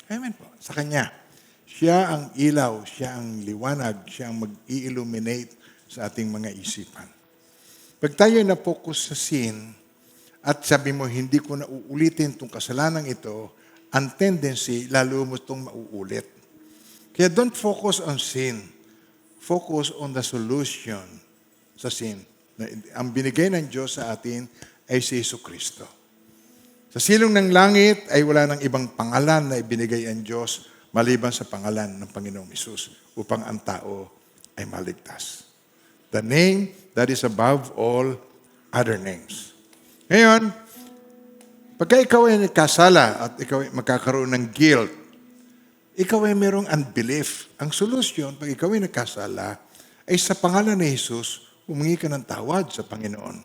S1: Amen po. Sa Kanya. Siya ang ilaw, siya ang liwanag, siya ang mag-i-illuminate sa ating mga isipan. Pag tayo na-focus sa sin at sabi mo, hindi ko na uulitin itong kasalanan ito, ang tendency, lalo mo itong mauulit. Kaya don't focus on sin. Focus on the solution sa sin. Ang binigay ng Diyos sa atin ay si Jesucristo. Sa silong ng langit ay wala nang ibang pangalan na ibinigay ang Diyos maliban sa pangalan ng Panginoong Hesus upang ang tao ay maligtas. The name that is above all other names. Ngayon, pagka ikaw ay nagkasala at ikaw ay magkakaroon ng guilt, ikaw ay merong unbelief. Ang solusyon, pag ikaw ay nagkasala, ay sa pangalan ni Jesus, humingi ka ng tawad sa Panginoon.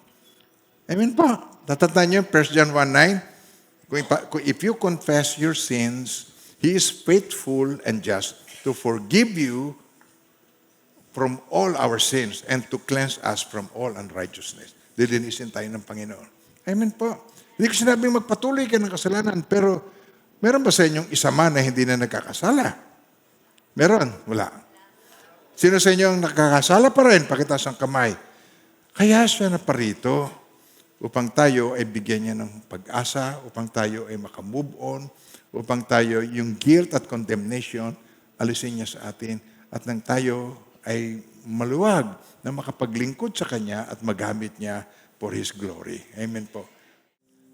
S1: Amen po. Tatandaan niyo, 1 John 1:9, if you confess your sins, He is faithful and just to forgive you from all our sins and to cleanse us from all unrighteousness. Lilinisin tayo ng Panginoon. Amen po. Hindi ko sinabing magpatuloy ka ng kasalanan, pero meron ba sa inyong isa man na hindi na nagkakasala? Meron? Wala. Sino sa inyo ang nakakasala pa rin? Pakitaas ang kamay. Kaya siya na parito upang tayo ay bigyan niya ng pag-asa, upang tayo ay makamove on, upang tayo yung guilt at condemnation, alisin niya sa atin, at nang tayo ay maluwag na makapaglingkod sa Kanya at magamit niya for His glory. Amen po.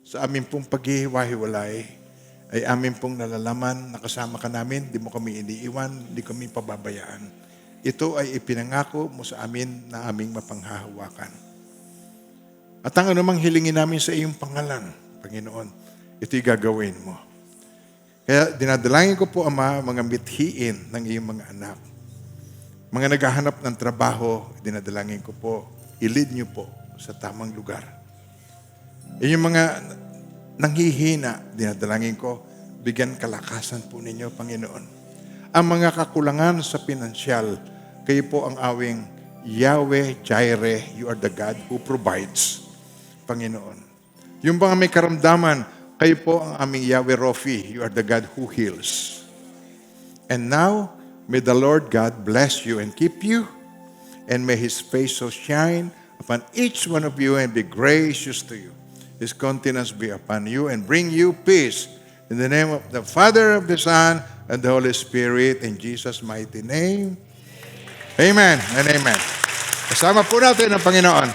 S1: Sa amin pong paghihiwa-hiwalay, ay amin pong nalalaman na kasama ka namin, di mo kami iniiwan, di kami pababayaan. Ito ay ipinangako mo sa amin na aming mapanghahawakan. At ang anumang hilingin namin sa iyong pangalan, Panginoon, ito'y gagawin mo. Kaya dinadalangin ko po, Ama, mga mithiin ng iyong mga anak. Mga naghahanap ng trabaho, dinadalangin ko po, i-lead niyo po sa tamang lugar. Yung mga nanghihina, dinadalangin ko, bigyan kalakasan po ninyo, Panginoon. Ang mga kakulangan sa pinansyal, kayo po ang awing Yahweh Jireh, you are the God who provides, Panginoon. Yung mga may karamdaman, kayo po ang aming Yahweh Rofi, you are the God who heals. And now, may the Lord God bless you and keep you, and may His face so shine upon each one of you and be gracious to you. His countenance be upon you and bring you peace. In the name of the Father, of the Son, and the Holy Spirit, in Jesus' mighty name. Amen and amen. Kasama po natin ang Panginoon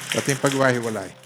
S1: sa ating pagwahiwalay.